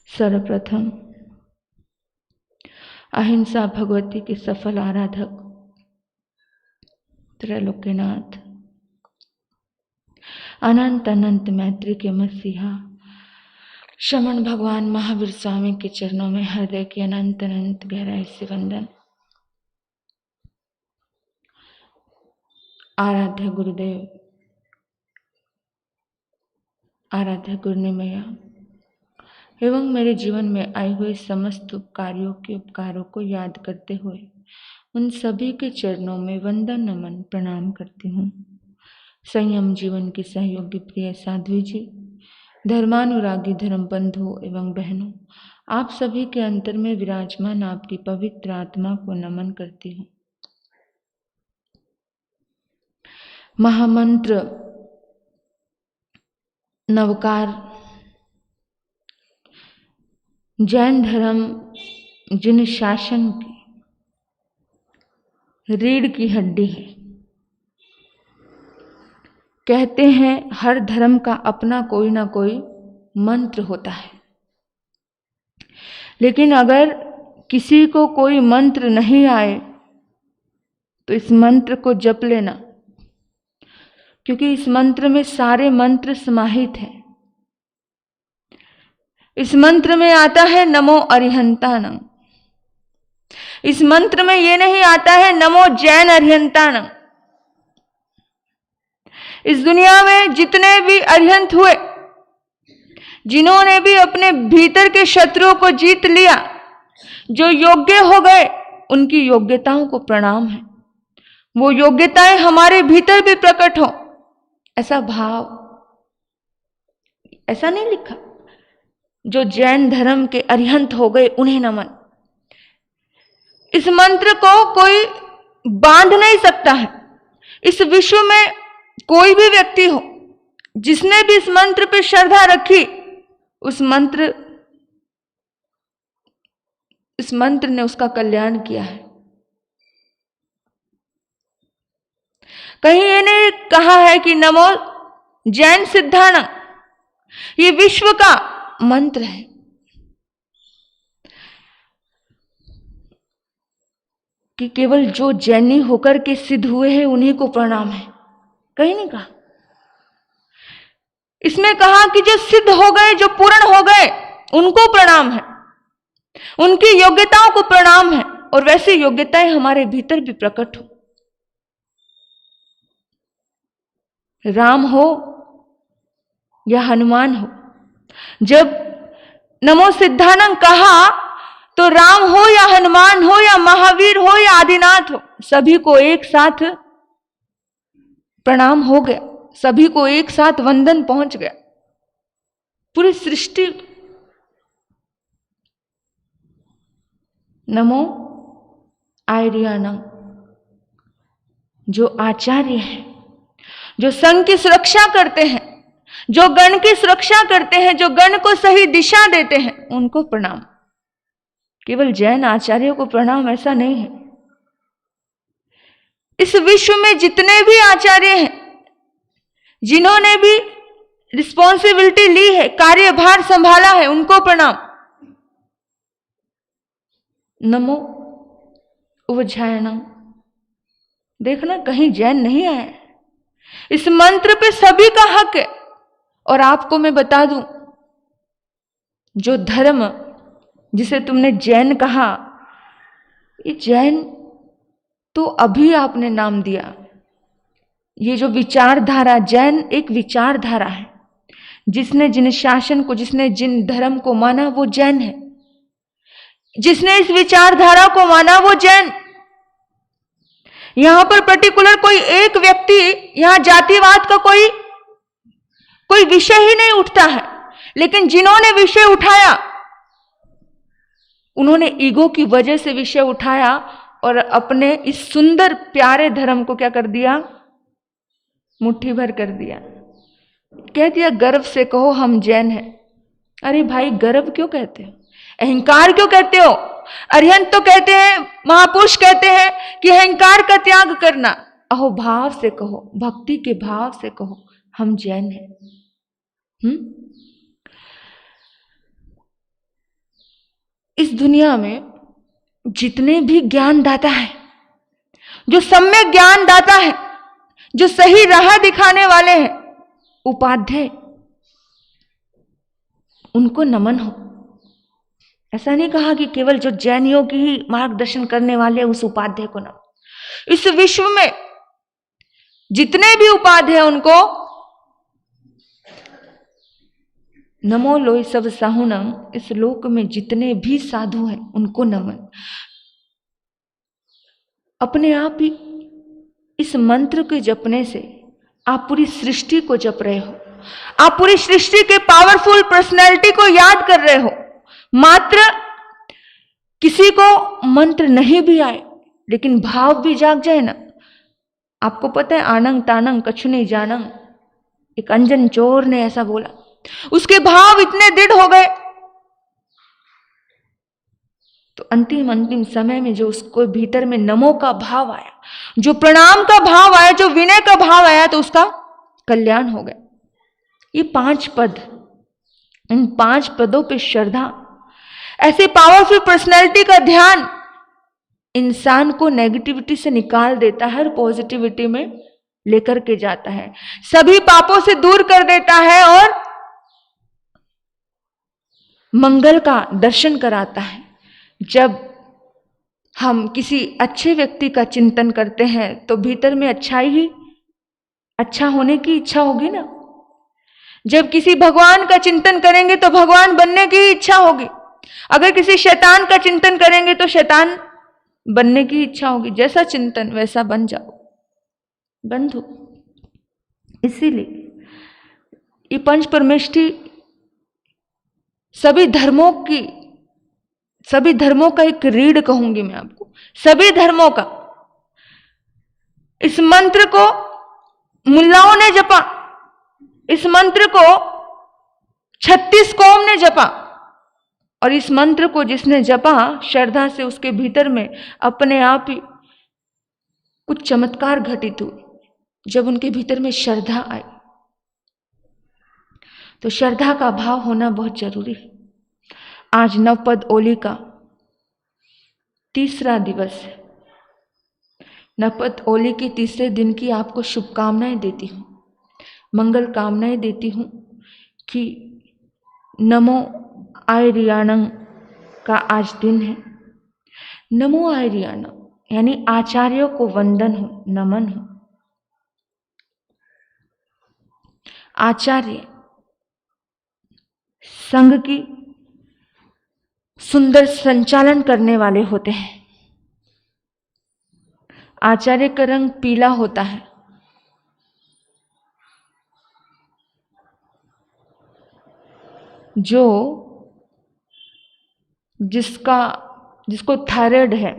सर्वप्रथम अहिंसा भगवती के सफल आराधक त्रैलोक्यनाथ अनंत अनंत मैत्री के मसीहा श्रमण भगवान महावीर स्वामी के चरणों में हृदय की अनंत अनंत गहराई से वंदन। आराध्य गुरुदेव, आराध्य गुरुनिमया एवं मेरे जीवन में आए हुए समस्त उपकारियों के उपकारों को याद करते हुए उन सभी के चरणों में वंदन नमन प्रणाम करती हूँ। संयम जीवन की सहयोगी प्रिय साध्वी जी, धर्मानुरागी धर्म बंधु एवं बहनों, आप सभी के अंतर में विराजमान आपकी पवित्र आत्मा को नमन करती हूँ। महामंत्र नवकार जैन धर्म जिन शासन की रीढ़ की हड्डी है। कहते हैं हर धर्म का अपना कोई ना कोई मंत्र होता है, लेकिन अगर किसी को कोई मंत्र नहीं आए तो इस मंत्र को जप लेना, क्योंकि इस मंत्र में सारे मंत्र समाहित हैं। इस मंत्र में आता है नमो अरिहंताणं। इस मंत्र में यह नहीं आता है नमो जैन अरिहंताणं। इस दुनिया में जितने भी अरिहंत हुए, जिन्होंने भी अपने भीतर के शत्रुओं को जीत लिया, जो योग्य हो गए, उनकी योग्यताओं को प्रणाम है। वो योग्यताएं हमारे भीतर भी प्रकट हो, ऐसा भाव, ऐसा नहीं लिखा। जो जैन धर्म के अरिहंत हो गए उन्हें नमन। इस मंत्र को कोई बांध नहीं सकता है। इस विश्व में कोई भी व्यक्ति हो जिसने भी इस मंत्र पे श्रद्धा रखी, इस मंत्र ने उसका कल्याण किया है। कहीं ये नहीं कहा है कि नमो जैन सिद्धाणं। ये विश्व का मंत्र है। कि केवल जो जैनी होकर के सिद्ध हुए हैं उन्हीं को प्रणाम है, कहीं नहीं कहा। इसमें कहा कि जो सिद्ध हो गए, जो पूर्ण हो गए, उनको प्रणाम है, उनकी योग्यताओं को प्रणाम है, और वैसी योग्यताएं हमारे भीतर भी प्रकट हो। राम हो या हनुमान हो, जब नमो सिद्धाणं कहा तो राम हो या हनुमान हो या महावीर हो या आदिनाथ हो, सभी को एक साथ प्रणाम हो गया, सभी को एक साथ वंदन पहुंच गया। पूरी सृष्टि नमो आर्याणं। जो आचार्य हैं, जो संघ की सुरक्षा करते हैं, जो गण की सुरक्षा करते हैं, जो गण को सही दिशा देते हैं, उनको प्रणाम। केवल जैन आचार्यों को प्रणाम ऐसा नहीं है। इस विश्व में जितने भी आचार्य हैं, जिन्होंने भी रिस्पॉन्सिबिलिटी ली है, कार्यभार संभाला है, उनको प्रणाम। नमो उवझायणं। देखना कहीं जैन नहीं आया। इस मंत्र पे सभी का हक है। और आपको मैं बता दूं, जो धर्म जिसे तुमने जैन कहा, ये जैन तो अभी आपने नाम दिया। ये जो विचारधारा, जैन एक विचारधारा है। जिसने जिन शासन को, जिसने जिन धर्म को माना वो जैन है। जिसने इस विचारधारा को माना वो जैन। यहां पर पर्टिकुलर कोई एक व्यक्ति, यहां जातिवाद का कोई विषय ही नहीं उठता है। लेकिन जिन्होंने विषय उठाया, उन्होंने ईगो की वजह से विषय उठाया और अपने इस सुंदर प्यारे धर्म को क्या कर दिया, मुट्ठी भर कर दिया। कह दिया गर्व से कहो हम जैन हैं। अरे भाई, गर्व क्यों कहते हो? अहंकार क्यों कहते हो? अरिहंत तो कहते हैं, महापुरुष कहते हैं कि अहंकार का त्याग करना। अहोभाव से कहो, भक्ति के भाव से कहो हम जैन हैं। इस दुनिया में जितने भी ज्ञानदाता हैं, जो सम्यक ज्ञानदाता है, जो सही राह दिखाने वाले हैं, उपाध्याय, उनको नमन हो। ऐसा नहीं कहा कि केवल जो जैनियों की ही मार्गदर्शन करने वाले उस उपाध्याय को नमन। इस विश्व में जितने भी उपाध्याय हैं उनको नमो लोई सब साहुनम। इस लोक में जितने भी साधु हैं उनको नमन। अपने आप ही इस मंत्र के जपने से आप पूरी सृष्टि को जप रहे हो, आप पूरी सृष्टि के पावरफुल पर्सनैलिटी को याद कर रहे हो। मात्र किसी को मंत्र नहीं भी आए लेकिन भाव भी जाग जाए ना। आपको पता है आनंग तानंग कछु नहीं जानंग, एक अंजन चोर ने ऐसा बोला। उसके भाव इतने दृढ़ हो गए तो अंतिम समय में जो उसको भीतर में नमो का भाव आया, जो प्रणाम का भाव आया, जो विनय का भाव आया, तो उसका कल्याण हो गया। ये 5 पद, इन 5 पदों पे श्रद्धा, ऐसे पावरफुल पर्सनैलिटी का ध्यान इंसान को नेगेटिविटी से निकाल देता है और पॉजिटिविटी में लेकर के जाता है, सभी पापों से दूर कर देता है और मंगल का दर्शन कराता है। जब हम किसी अच्छे व्यक्ति का चिंतन करते हैं तो भीतर में अच्छाई ही, अच्छा होने की इच्छा होगी ना। जब किसी भगवान का चिंतन करेंगे तो भगवान बनने की ही इच्छा होगी। अगर किसी शैतान का चिंतन करेंगे तो शैतान बनने की इच्छा होगी। जैसा चिंतन वैसा बन जाओ बंधु। इसीलिए ये पंच परमेष्ठी सभी धर्मों का एक रीढ़ कहूंगी मैं आपको, सभी धर्मों का। इस मंत्र को मुल्लाओं ने जपा, इस मंत्र को 36 कौम ने जपा, और इस मंत्र को जिसने जपा श्रद्धा से, उसके भीतर में अपने आप ही कुछ चमत्कार घटित हुए। जब उनके भीतर में श्रद्धा आई तो श्रद्धा का भाव होना बहुत जरूरी है। आज नवपद ओली का 3रा दिवस है। नवपद ओली के 3रे दिन की आपको शुभकामनाएं देती हूं, मंगल कामनाएं देती हूं कि नमो आर्याणं का आज दिन है। नमो आर्याणं यानी आचार्यों को वंदन हो, नमन हो। आचार्य संघ की सुंदर संचालन करने वाले होते हैं। आचार्य का रंग पीला होता है। जिसको थायराइड है,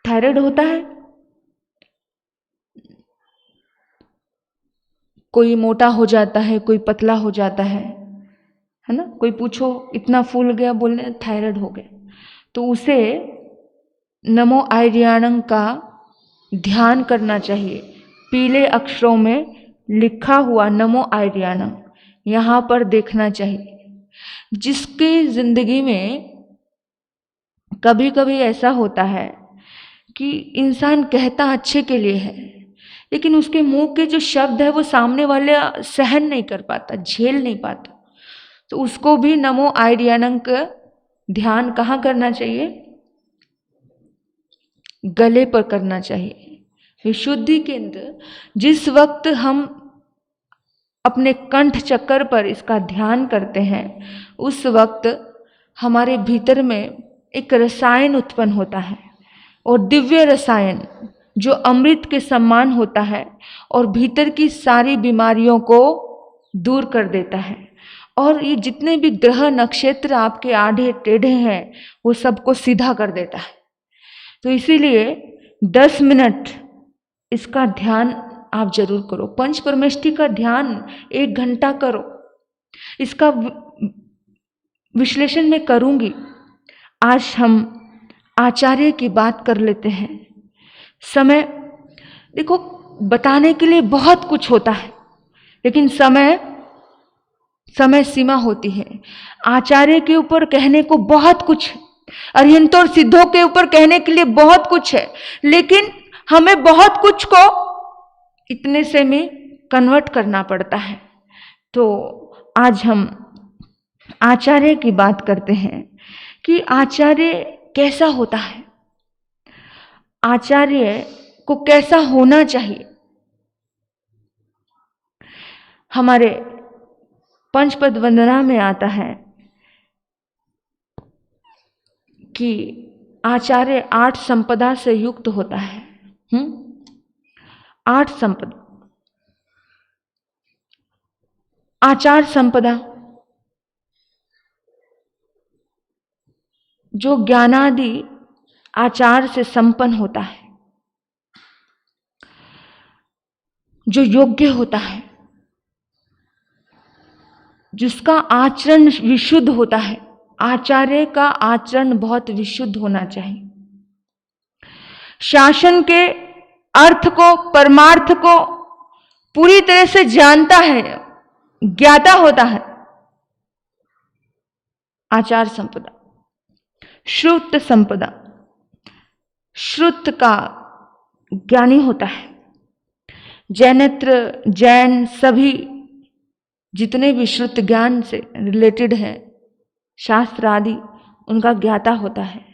थायराइड होता है, कोई मोटा हो जाता है, कोई पतला हो जाता है ना। कोई पूछो इतना फूल गया, बोलने थायराइड हो गया। तो उसे नमो आर्याणं का ध्यान करना चाहिए। पीले अक्षरों में लिखा हुआ नमो आर्याणं यहाँ पर देखना चाहिए। जिसकी जिंदगी में कभी कभी ऐसा होता है कि इंसान कहता अच्छे के लिए है, लेकिन उसके मुंह के जो शब्द है वो सामने वाले सहन नहीं कर पाता, झेल नहीं पाता, तो उसको भी नमो आर्याणं का ध्यान कहाँ करना चाहिए? गले पर करना चाहिए। विशुद्धि केंद्र, जिस वक्त हम अपने कंठ चक्र पर इसका ध्यान करते हैं उस वक्त हमारे भीतर में एक रसायन उत्पन्न होता है, और दिव्य रसायन जो अमृत के समान होता है और भीतर की सारी बीमारियों को दूर कर देता है। और ये जितने भी ग्रह नक्षत्र आपके आधे टेढ़े हैं वो सबको सीधा कर देता है। तो इसीलिए 10 मिनट इसका ध्यान आप जरूर करो। पंच परमेष्ठी का ध्यान 1 घंटा करो। इसका विश्लेषण मैं करूंगी। आज हम आचार्य की बात कर लेते हैं। समय, देखो बताने के लिए बहुत कुछ होता है, लेकिन समय समय सीमा होती है। आचार्य के ऊपर कहने को बहुत कुछ है, अरिहंतों और सिद्धों के ऊपर कहने के लिए बहुत कुछ है, लेकिन हमें बहुत कुछ को इतने से में कन्वर्ट करना पड़ता है। तो आज हम आचार्य की बात करते हैं कि आचार्य कैसा होता है, आचार्य को कैसा होना चाहिए। हमारे पंचपद वंदना में आता है कि आचार्य 8 संपदा से युक्त होता है। 8 संपदा। आचार संपदा जो ज्ञानादि आचार से संपन्न होता है, जो योग्य होता है, जिसका आचरण विशुद्ध होता है। आचार्य का आचरण बहुत विशुद्ध होना चाहिए। शासन के अर्थ को, परमार्थ को पूरी तरह से जानता है, ज्ञाता होता है। आचार संपदा। श्रुत संपदा, श्रुत का ज्ञानी होता है। जैनेत्र, जैन सभी जितने भी श्रुत ज्ञान से रिलेटेड हैं, शास्त्र आदि, उनका ज्ञाता होता है।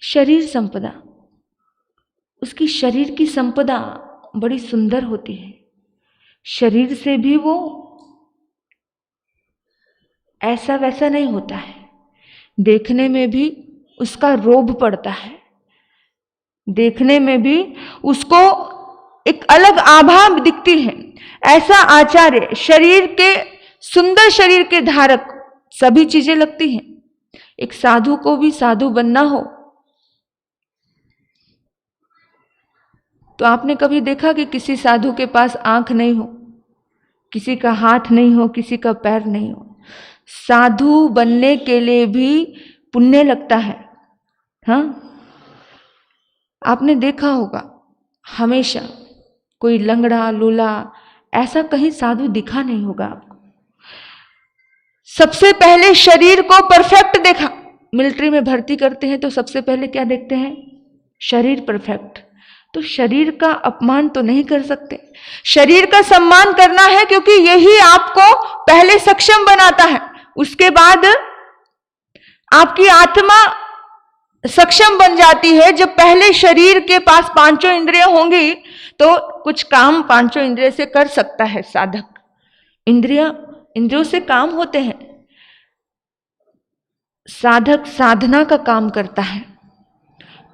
शरीर संपदा, उसकी शरीर की संपदा बड़ी सुंदर होती है। शरीर से भी वो ऐसा वैसा नहीं होता है, देखने में भी उसका रोब पड़ता है, देखने में भी उसको एक अलग आभा दिखती है। ऐसा आचार्य, शरीर के, सुंदर शरीर के धारक, सभी चीजें लगती हैं। एक साधु को भी साधु बनना हो तो आपने कभी देखा कि किसी साधु के पास आंख नहीं हो, किसी का हाथ नहीं हो, किसी का पैर नहीं हो? साधु बनने के लिए भी पुण्य लगता है। हाँ, आपने देखा होगा, हमेशा कोई लंगड़ा लूला ऐसा कहीं साधु दिखा नहीं होगा आपको। सबसे पहले शरीर को परफेक्ट देखा। मिलिट्री में भर्ती करते हैं तो सबसे पहले क्या देखते हैं? शरीर परफेक्ट। तो शरीर का अपमान तो नहीं कर सकते, शरीर का सम्मान करना है, क्योंकि यही आपको पहले सक्षम बनाता है। उसके बाद आपकी आत्मा सक्षम बन जाती है। जब पहले शरीर के पास 5 इंद्रियां होंगी तो कुछ काम 5 इंद्रिय से कर सकता है साधक। इंद्रियों से काम होते हैं। साधक साधना का काम करता है।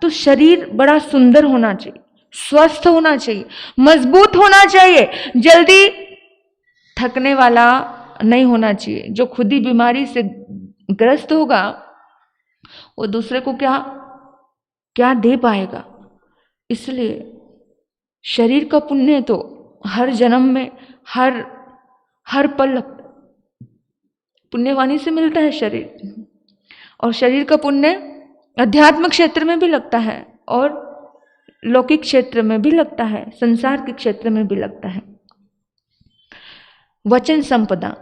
तो शरीर बड़ा सुंदर होना चाहिए, स्वस्थ होना चाहिए, मजबूत होना चाहिए, जल्दी थकने वाला नहीं होना चाहिए। जो खुद ही बीमारी से ग्रस्त होगा वो दूसरे को क्या दे पाएगा? इसलिए शरीर का पुण्य तो हर जन्म में, हर पल पुण्यवानी से मिलता है शरीर। और शरीर का पुण्य अध्यात्म क्षेत्र में भी लगता है और लौकिक क्षेत्र में भी लगता है, संसार के क्षेत्र में भी लगता है। वचन संपदा।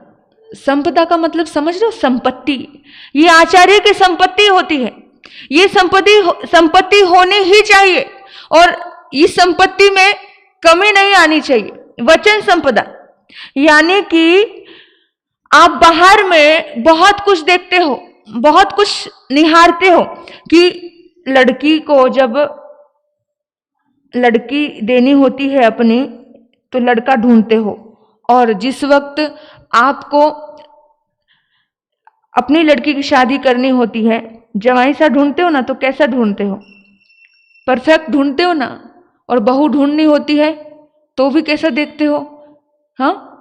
संपदा का मतलब समझ रहे हो? संपत्ति। ये आचार्य की संपत्ति होती है। ये संपत्ति होनी ही चाहिए और इस संपत्ति में कमी नहीं आनी चाहिए। वचन संपदा यानी कि आप बाहर में बहुत कुछ देखते हो, बहुत कुछ निहारते हो कि लड़की को जब लड़की देनी होती है अपनी, तो लड़का ढूंढते हो, और जिस वक्त आपको अपनी लड़की की शादी करनी होती है, जवाई सा ढूंढते हो ना, तो कैसा ढूंढते हो? परफेक्ट ढूंढते हो ना। और बहू ढूंढनी होती है तो भी कैसा देखते हो? हाँ,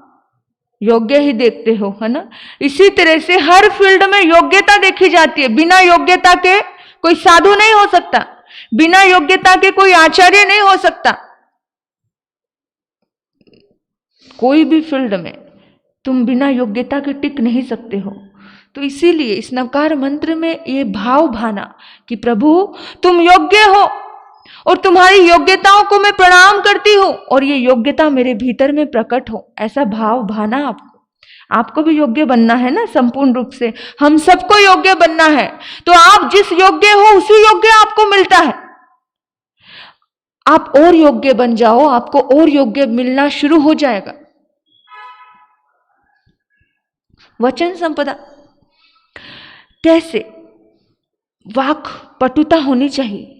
योग्य ही देखते हो, है ना। इसी तरह से हर फील्ड में योग्यता देखी जाती है। बिना योग्यता के कोई साधु नहीं हो सकता, बिना योग्यता के कोई आचार्य नहीं हो सकता। कोई भी फील्ड में तुम बिना योग्यता के टिक नहीं सकते हो। तो इसीलिए इस नवकार मंत्र में ये भाव भाना कि प्रभु तुम योग्य हो और तुम्हारी योग्यताओं को मैं प्रणाम करती हूं और ये योग्यता मेरे भीतर में प्रकट हो, ऐसा भाव भाना आपको। आपको भी योग्य बनना है ना, संपूर्ण रूप से हम सबको योग्य बनना है। तो आप जिस योग्य हो उसी योग्य आपको मिलता है। आप और योग्य बन जाओ, आपको और योग्य मिलना शुरू हो जाएगा। वचन संपदा कैसे? वाक पटुता होनी चाहिए,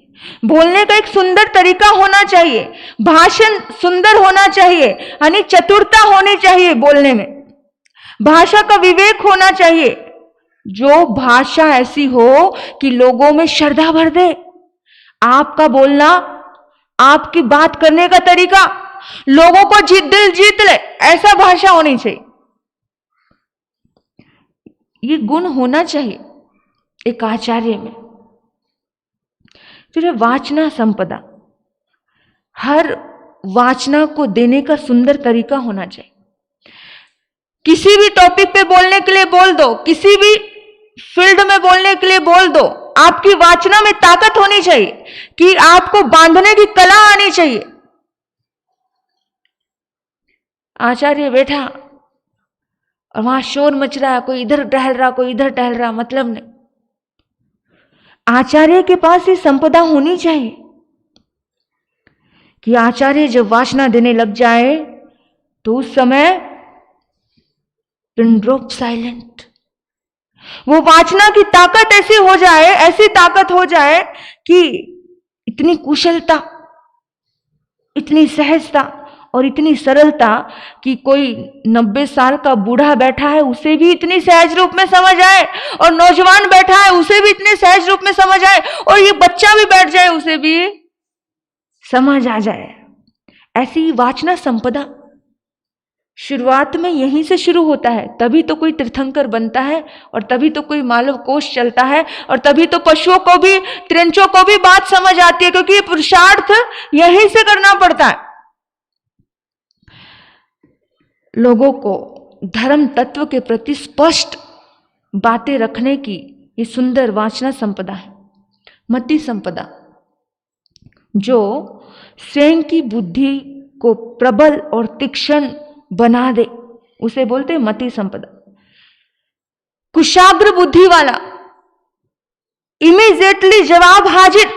बोलने का एक सुंदर तरीका होना चाहिए, भाषण सुंदर होना चाहिए, यानी चतुरता होनी चाहिए बोलने में, भाषा का विवेक होना चाहिए, जो भाषा ऐसी हो कि लोगों में श्रद्धा भर दे। आपका बोलना, आपकी बात करने का तरीका लोगों को दिल जीत ले, ऐसा भाषा होनी चाहिए। ये गुण होना चाहिए एक आचार्य में। फिर वाचना संपदा, हर वाचना को देने का सुंदर तरीका होना चाहिए। किसी भी टॉपिक पे बोलने के लिए बोल दो, किसी भी फील्ड में बोलने के लिए बोल दो, आपकी वाचना में ताकत होनी चाहिए कि आपको बांधने की कला आनी चाहिए। आचार्य बैठा और वहां शोर मच रहा है, कोई इधर टहल रहा, कोई इधर टहल रहा, मतलब नहीं। आचार्य के पास ये संपदा होनी चाहिए कि आचार्य जब वाचना देने लग जाए तो उस समय पिन ड्रॉप साइलेंट, वो वाचना की ताकत ऐसी हो जाए, ऐसी ताकत हो जाए कि इतनी कुशलता, इतनी सहजता और इतनी सरलता कि कोई 90 साल का बूढ़ा बैठा है उसे भी इतनी सहज रूप में समझ आए, और नौजवान बैठा है उसे भी इतने सहज रूप में समझ आए, और ये बच्चा भी बैठ जाए उसे भी समझ आ जाए। ऐसी वाचना संपदा शुरुआत में यहीं से शुरू होता है, तभी तो कोई तीर्थंकर बनता है, और तभी तो कोई मालव कोश चलता है, और तभी तो पशुओं को भी, त्रिंचों को भी बात समझ आती है, क्योंकि ये पुरुषार्थ यहीं से करना पड़ता है। लोगों को धर्म तत्व के प्रति स्पष्ट बातें रखने की ये सुंदर वाचना संपदा है। मति संपदा, जो स्वयं की बुद्धि को प्रबल और तीक्ष्ण बना दे, उसे बोलते हैं मति संपदा। कुशाग्र बुद्धि वाला, इमीडिएटली जवाब हाजिर,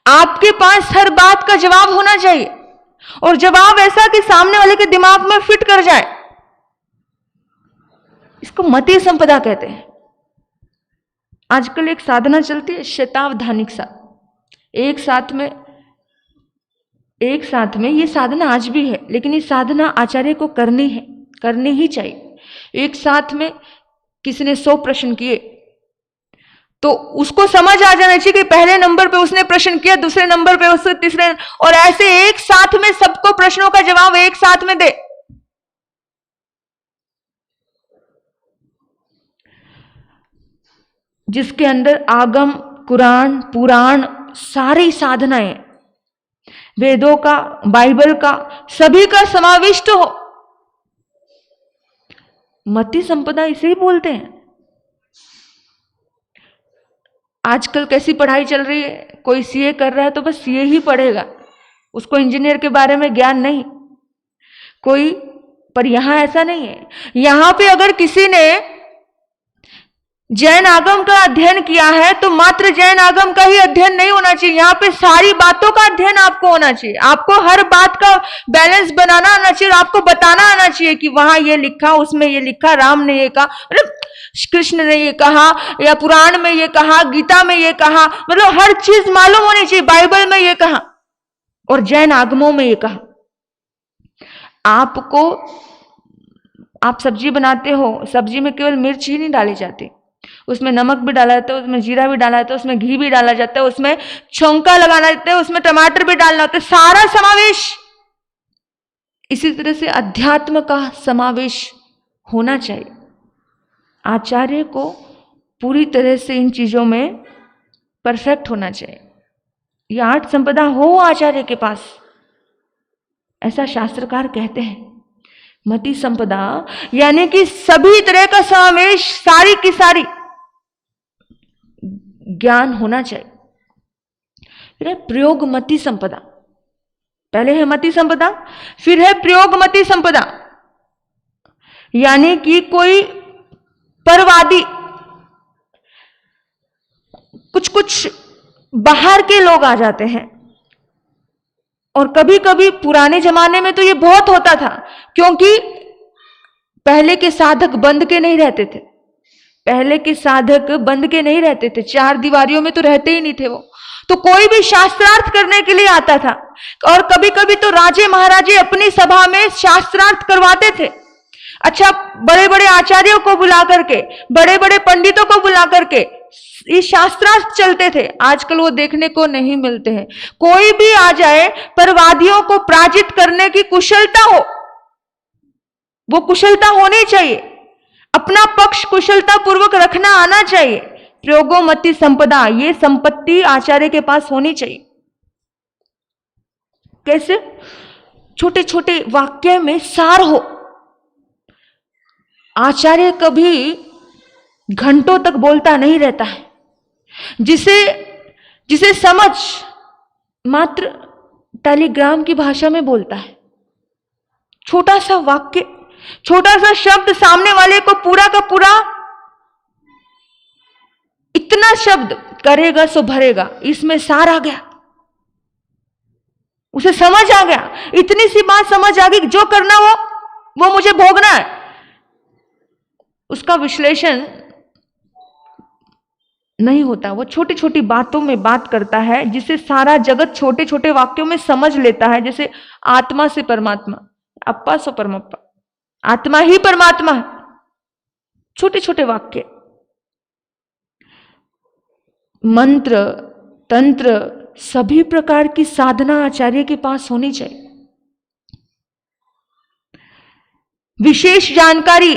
आपके पास हर बात का जवाब होना चाहिए, और जवाब ऐसा कि सामने वाले के दिमाग में फिट कर जाए। इसको मति संपदा कहते हैं। आजकल एक साधना चलती है शतावधानिक सा, एक साथ में ये साधना आज भी है, लेकिन ये साधना आचार्य को करनी है, करनी ही चाहिए। एक साथ में किसी ने 100 प्रश्न किए तो उसको समझ आ जाना चाहिए कि पहले नंबर पे उसने प्रश्न किया, दूसरे नंबर पे उसने तीसरे, और ऐसे एक साथ में सबको प्रश्नों का जवाब एक साथ में दे। जिसके अंदर आगम, कुरान, पुराण, सारी साधनाएं, वेदों का, बाइबल का, सभी का समाविष्ट हो। मति संपदा इसे ही बोलते हैं। आजकल कैसी पढ़ाई चल रही है, कोई सीए कर रहा है तो बस सीए ही पढ़ेगा, उसको इंजीनियर के बारे में ज्ञान नहीं कोई। पर यहां ऐसा नहीं है। यहां पे अगर किसी ने जैन आगम का अध्ययन किया है तो मात्र जैन आगम का ही अध्ययन नहीं होना चाहिए, यहाँ पे सारी बातों का अध्ययन आपको होना चाहिए। आपको हर बात का बैलेंस बनाना आना चाहिए, आपको बताना आना चाहिए कि वहां ये लिखा, उसमें ये लिखा, राम ने ये कहा, मतलब कृष्ण ने ये कहा, या पुराण में ये कहा, गीता में ये कहा, मतलब हर चीज मालूम होनी चाहिए। बाइबल में ये कहा और जैन आगमों में ये कहा। आपको, आप सब्जी बनाते हो, सब्जी में केवल मिर्च ही नहीं डाली जाती, उसमें नमक भी डाला जाता है, उसमें जीरा भी डाला जाता है, उसमें घी भी डाला जाता है, उसमें छौंका लगाना जाता है, उसमें टमाटर भी डालना होता है, सारा समावेश। इसी तरह से अध्यात्म का समावेश होना चाहिए। आचार्य को पूरी तरह से इन चीजों में परफेक्ट होना चाहिए। ये 8 संपदा हो आचार्य के पास, ऐसा शास्त्रकार कहते हैं। मति संपदा यानी कि सभी तरह का समावेश, सारी की सारी ज्ञान होना चाहिए। फिर है प्रयोग मति संपदा। पहले है मति संपदा, फिर है प्रयोग मति संपदा। यानी कि कोई परवादी, कुछ कुछ बाहर के लोग आ जाते हैं। और कभी कभी पुराने जमाने में तो ये बहुत होता था, क्योंकि पहले के साधक बंद के नहीं रहते थे। पहले के साधक बंद के नहीं रहते थे, चार दीवारियों में तो रहते ही नहीं थे वो। तो कोई भी शास्त्रार्थ करने के लिए आता था। और कभी कभी तो राजे महाराजे अपनी सभा में शास्त्रार्थ करवाते थे। अच्छा, बड़े बड़े आचार्यों को बुला करके, बड़े बड़े पंडितों को बुला करके ये शास्त्रार्थ चलते थे। आजकल वो देखने को नहीं मिलते हैं। कोई भी आ जाए, परवादियों को पराजित करने की कुशलता हो, वो कुशलता होनी चाहिए। अपना पक्ष कुशलता पूर्वक रखना आना चाहिए। प्रयोगोमति संपदा, ये संपत्ति आचार्य के पास होनी चाहिए। कैसे? छोटे छोटे वाक्य में सार हो। आचार्य कभी घंटों तक बोलता नहीं रहता है। जिसे समझ मात्र टेलीग्राम की भाषा में बोलता है। छोटा सा वाक्य, छोटा सा शब्द सामने वाले को पूरा का पूरा, इतना शब्द करेगा सो भरेगा, इसमें सार आ गया, उसे समझ आ गया। इतनी सी बात समझ आ गई, जो करना वो मुझे भोगना है। उसका विश्लेषण नहीं होता। वो छोटी छोटी बातों में बात करता है, जिसे सारा जगत छोटे छोटे वाक्यों में समझ लेता है। जैसे आत्मा से परमात्मा, अप्पा सो परमप्पा, आत्मा ही परमात्मा है। छोटे छोटे वाक्य। मंत्र, तंत्र, सभी प्रकार की साधना आचार्य के पास होनी चाहिए। विशेष जानकारी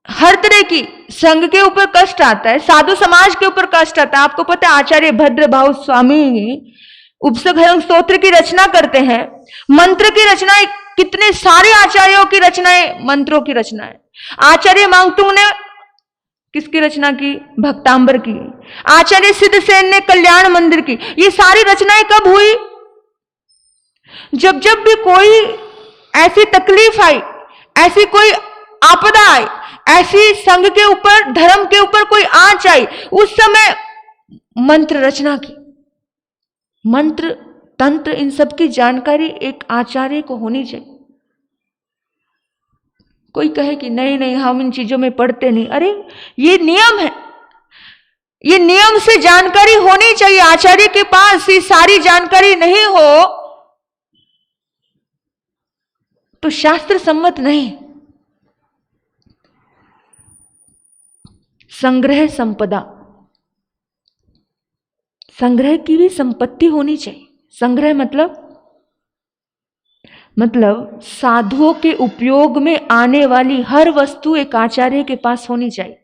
हर तरह की। संघ के ऊपर कष्ट आता है, साधु समाज के ऊपर कष्ट आता है। आपको पता है, आचार्य भद्रभाव स्वामी उपसघरंग स्तोत्र की रचना करते हैं। मंत्र की रचनाएं, कितने सारे आचार्यों की रचनाएं मंत्रों की रचनाएं। आचार्य मांगतुंग ने किसकी रचना की? भक्तांबर की। आचार्य सिद्धसेन ने कल्याण मंदिर की। ये सारी रचनाएं कब हुई? जब जब भी कोई ऐसी तकलीफ आई, ऐसी कोई आपदा आई, ऐसी संघ के ऊपर, धर्म के ऊपर कोई आंच आई, उस समय मंत्र रचना की। मंत्र, तंत्र, इन सब की जानकारी एक आचार्य को होनी चाहिए। कोई कहे कि नहीं नहीं, हम इन चीजों में पढ़ते नहीं। अरे ये नियम है, ये नियम से जानकारी होनी चाहिए। आचार्य के पास ये सारी जानकारी नहीं हो तो शास्त्र सम्मत नहीं। संग्रह संपदा, संग्रह की भी संपत्ति होनी चाहिए। संग्रह मतलब साधुओं के उपयोग में आने वाली हर वस्तु एक आचार्य के पास होनी चाहिए।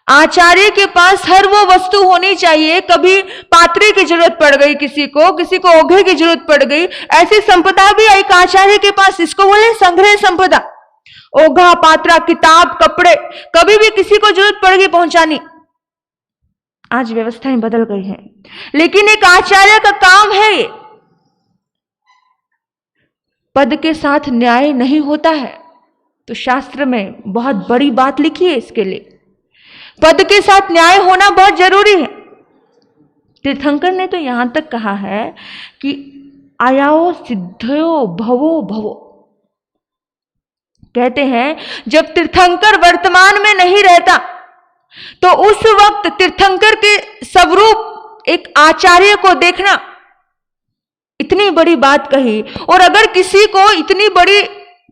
आचार्य के पास हर वो वस्तु होनी चाहिए। कभी पात्रे की जरूरत पड़ गई, किसी को ओघे की जरूरत पड़ गई, ऐसी संपदा भी एक आचार्य के पास। इसको बोले संग्रह संपदा। ओघा, पात्रा, किताब, कपड़े, कभी भी किसी को जरूरत पड़ गई पहुंचानी। आज व्यवस्थाएं बदल गई हैं, लेकिन एक आचार्य का काम है ये। पद के साथ न्याय नहीं होता है, तो शास्त्र में बहुत बड़ी बात लिखी है इसके लिए। पद के साथ न्याय होना बहुत जरूरी है। तीर्थंकर ने तो यहां तक कहा है कि आयाओ सिद्धयो भवो भवो। कहते हैं जब तीर्थंकर वर्तमान में नहीं रहता तो उस वक्त तीर्थंकर के स्वरूप एक आचार्य को देखना, इतनी बड़ी बात कही। और अगर किसी को इतनी बड़ी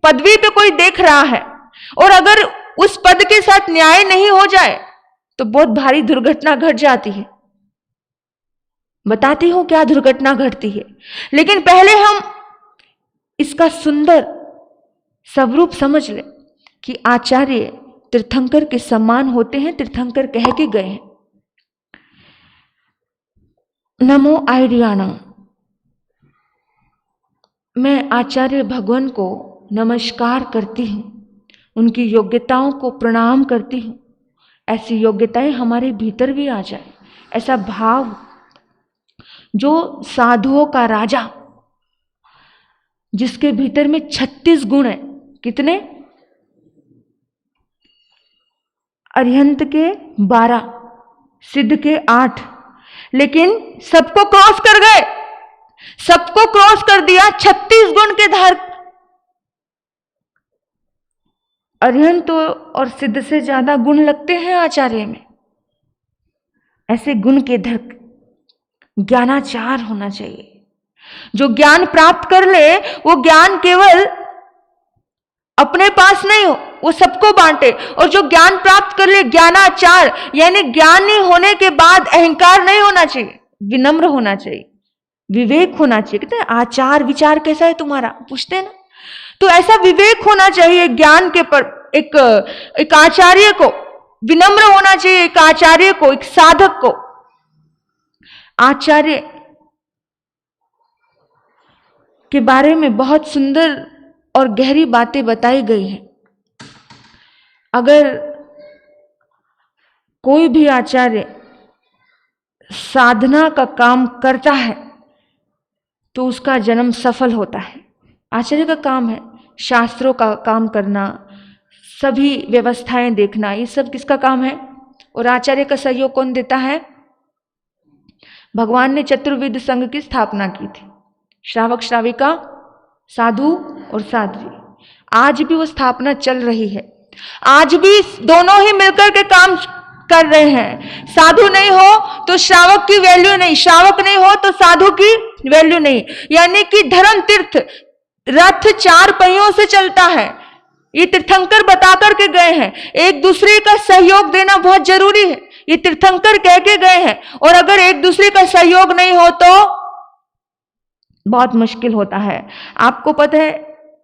पदवी पे कोई देख रहा है और अगर उस पद के साथ न्याय नहीं हो जाए तो बहुत भारी दुर्घटना घट जाती है। बताती हूं क्या दुर्घटना घटती है, लेकिन पहले हम इसका सुंदर स्वरूप समझ ले कि आचार्य तीर्थंकर के समान होते हैं। तीर्थंकर कह के गए हैं, नमो आर्याणां। मैं आचार्य भगवान को नमस्कार करती हूं, उनकी योग्यताओं को प्रणाम करती हूं। ऐसी योग्यताएं हमारे भीतर भी आ जाए, ऐसा भाव जो साधुओं का राजा, जिसके भीतर में 36 गुण है। कितने? अरिहंत के 12, सिद्ध के 8, लेकिन सबको क्रॉस कर गए, सबको क्रॉस कर दिया 36 गुण के धारक। अरिहंत और सिद्ध से ज्यादा गुण लगते हैं आचार्य में। ऐसे गुण के धर ज्ञानाचार होना चाहिए। जो ज्ञान प्राप्त कर ले वो ज्ञान केवल अपने पास नहीं हो, वो सबको बांटे। और जो ज्ञान प्राप्त कर ले ज्ञानाचार, यानी ज्ञानी होने के बाद अहंकार नहीं होना चाहिए, विनम्र होना चाहिए, विवेक होना चाहिए। कहते हैं आचार विचार कैसा है तुम्हारा, पूछते हैं ना, तो ऐसा विवेक होना चाहिए ज्ञान के पर। एक आचार्य को विनम्र होना चाहिए, एक आचार्य को, एक साधक को। आचार्य के बारे में बहुत सुंदर और गहरी बातें बताई गई हैं। अगर कोई भी आचार्य साधना का काम करता है तो उसका जन्म सफल होता है। आचार्य का काम है शास्त्रों का काम करना, सभी व्यवस्थाएं देखना, ये सब किसका काम है? और आचार्य का सहयोग कौन देता है? भगवान ने चतुर्विध संघ की स्थापना की थी, श्रावक श्राविका, साधु और साध्वी। आज भी वो स्थापना चल रही है, आज भी दोनों ही मिलकर के काम कर रहे हैं। साधु नहीं हो तो श्रावक की वैल्यू नहीं, श्रावक नहीं हो तो साधु की वैल्यू नहीं। यानी कि धर्म तीर्थ रथ 4 पहियों से चलता है, ये तीर्थंकर बता करके गए हैं। एक दूसरे का सहयोग देना बहुत जरूरी है, ये तीर्थंकर कह के गए हैं। और अगर एक दूसरे का सहयोग नहीं हो तो बहुत मुश्किल होता है। आपको पता है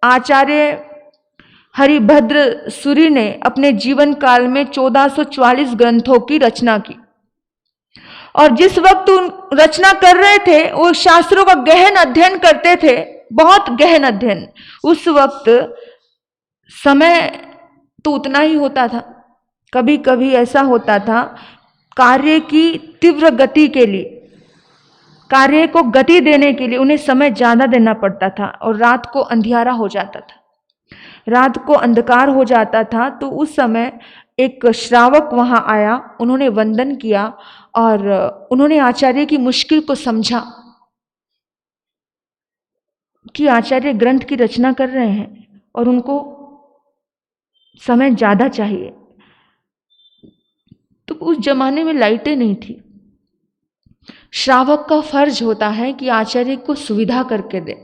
आचार्य हरिभद्र सूरी ने अपने जीवन काल में 1444 ग्रंथों की रचना की। और जिस वक्त रचना कर रहे थे वो शास्त्रों का गहन अध्ययन करते थे, बहुत गहन अध्ययन। उस वक्त समय तो उतना ही होता था, कभी कभी ऐसा होता था कार्य की तीव्र गति के लिए, कार्य को गति देने के लिए उन्हें समय ज्यादा देना पड़ता था और रात को अंधियारा हो जाता था, रात को अंधकार हो जाता था। तो उस समय एक श्रावक वहां आया, उन्होंने वंदन किया और उन्होंने आचार्य की मुश्किल को समझा कि आचार्य ग्रंथ की रचना कर रहे हैं और उनको समय ज्यादा चाहिए। तो उस जमाने में लाइटें नहीं थी, श्रावक का फर्ज होता है कि आचार्य को सुविधा करके दे।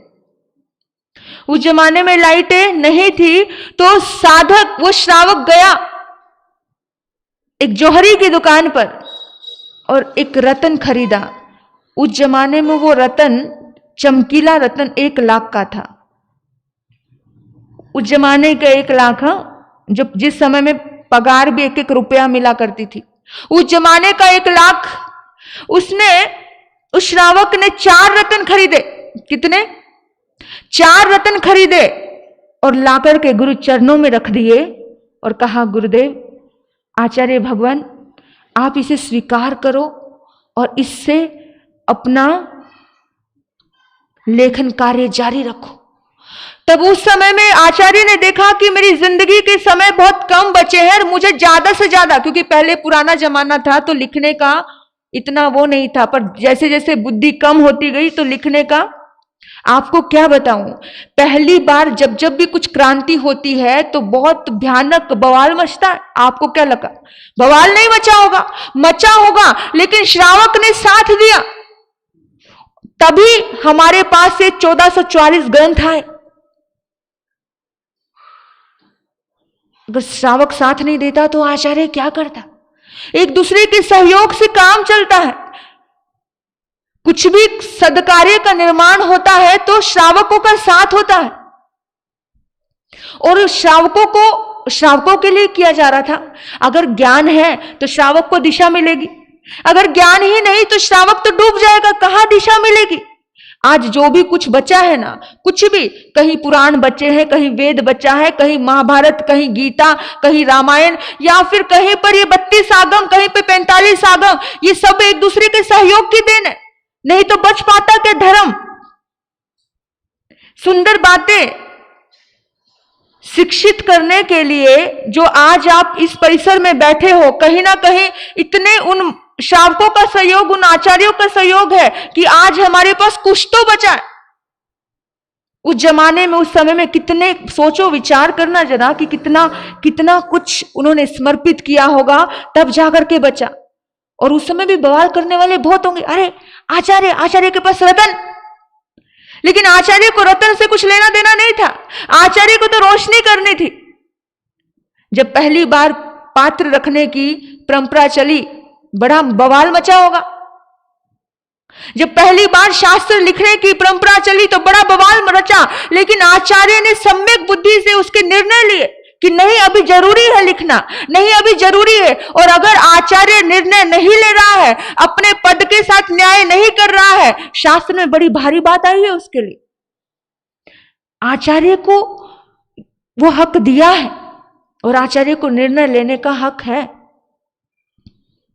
उस जमाने में लाइटें नहीं थी तो साधक, वो श्रावक गया एक जौहरी की दुकान पर और एक रतन खरीदा। उस जमाने में वो रतन, चमकीला रतन 1 लाख का था। उस जमाने का 1 लाख, जो जिस समय में पगार भी 1-1 रुपया मिला करती थी, उस जमाने का 1 लाख। उसने, उस श्रावक ने 4 रतन खरीदे। कितने? 4 रतन खरीदे और लाकर के गुरु चरणों में रख दिए और कहा, गुरुदेव, आचार्य भगवान, आप इसे स्वीकार करो और इससे अपना लेखन कार्य जारी रखो। तब उस समय में आचार्य ने देखा कि मेरी जिंदगी के समय बहुत कम बचे हैं और मुझे ज्यादा से ज्यादा, क्योंकि पहले पुराना जमाना था तो लिखने का इतना वो नहीं था, पर जैसे जैसे बुद्धि कम होती गई तो लिखने का, आपको क्या बताऊं, पहली बार जब जब भी कुछ क्रांति होती है तो बहुत भयानक बवाल मचता है। आपको क्या लगा? बवाल नहीं मचा होगा, मचा होगा, लेकिन श्रावक ने साथ दिया, तभी हमारे पास से 1444 ग्रंथ आए। अगर श्रावक साथ नहीं देता तो आचार्य क्या करता? एक दूसरे के सहयोग से काम चलता है। कुछ भी सदकार्य का निर्माण होता है तो श्रावकों का साथ होता है। और श्रावकों के लिए किया जा रहा था। अगर ज्ञान है तो श्रावक को दिशा मिलेगी, अगर ज्ञान ही नहीं तो श्रावक तो डूब जाएगा, कहां दिशा मिलेगी? आज जो भी कुछ बचा है ना, कुछ भी, कहीं पुराण बचे हैं, कहीं वेद बचा है, कहीं महाभारत, कहीं गीता, कहीं रामायण, या फिर कहीं पर ये 32 आगम, कहीं पे 45 आगम, ये सब एक दूसरे के सहयोग की देन है। नहीं तो बच पाता क्या धर्म? सुंदर बातें शिक्षित करने के लिए जो आज आप इस परिसर में बैठे हो, कहीं ना कहीं इतने उन श्रावकों का सहयोग, उन आचार्यों का सहयोग है कि आज हमारे पास कुछ तो बचा है। उस जमाने में, उस समय में कितने, सोचो, विचार करना जरा कि कितना कितना कुछ उन्होंने समर्पित किया होगा, तब जाकर के बचा। और उस समय भी बवाल करने वाले बहुत होंगे, अरे आचार्य के पास रतन, लेकिन आचार्य को रतन से कुछ लेना देना नहीं था। आचार्य को तो रोशनी करनी थी। जब पहली बार पात्र रखने की परंपरा चली, बड़ा बवाल मचा होगा। जब पहली बार शास्त्र लिखने की परंपरा चली तो बड़ा बवाल मचा, लेकिन आचार्य ने सम्यक बुद्धि से उसके निर्णय लिए कि नहीं, अभी जरूरी है लिखना, नहीं अभी जरूरी है। और अगर आचार्य निर्णय नहीं ले रहा है, अपने पद के साथ न्याय नहीं कर रहा है, शास्त्र में बड़ी भारी बात आई है उसके लिए। आचार्य को वो हक दिया है और आचार्य को निर्णय लेने का हक है।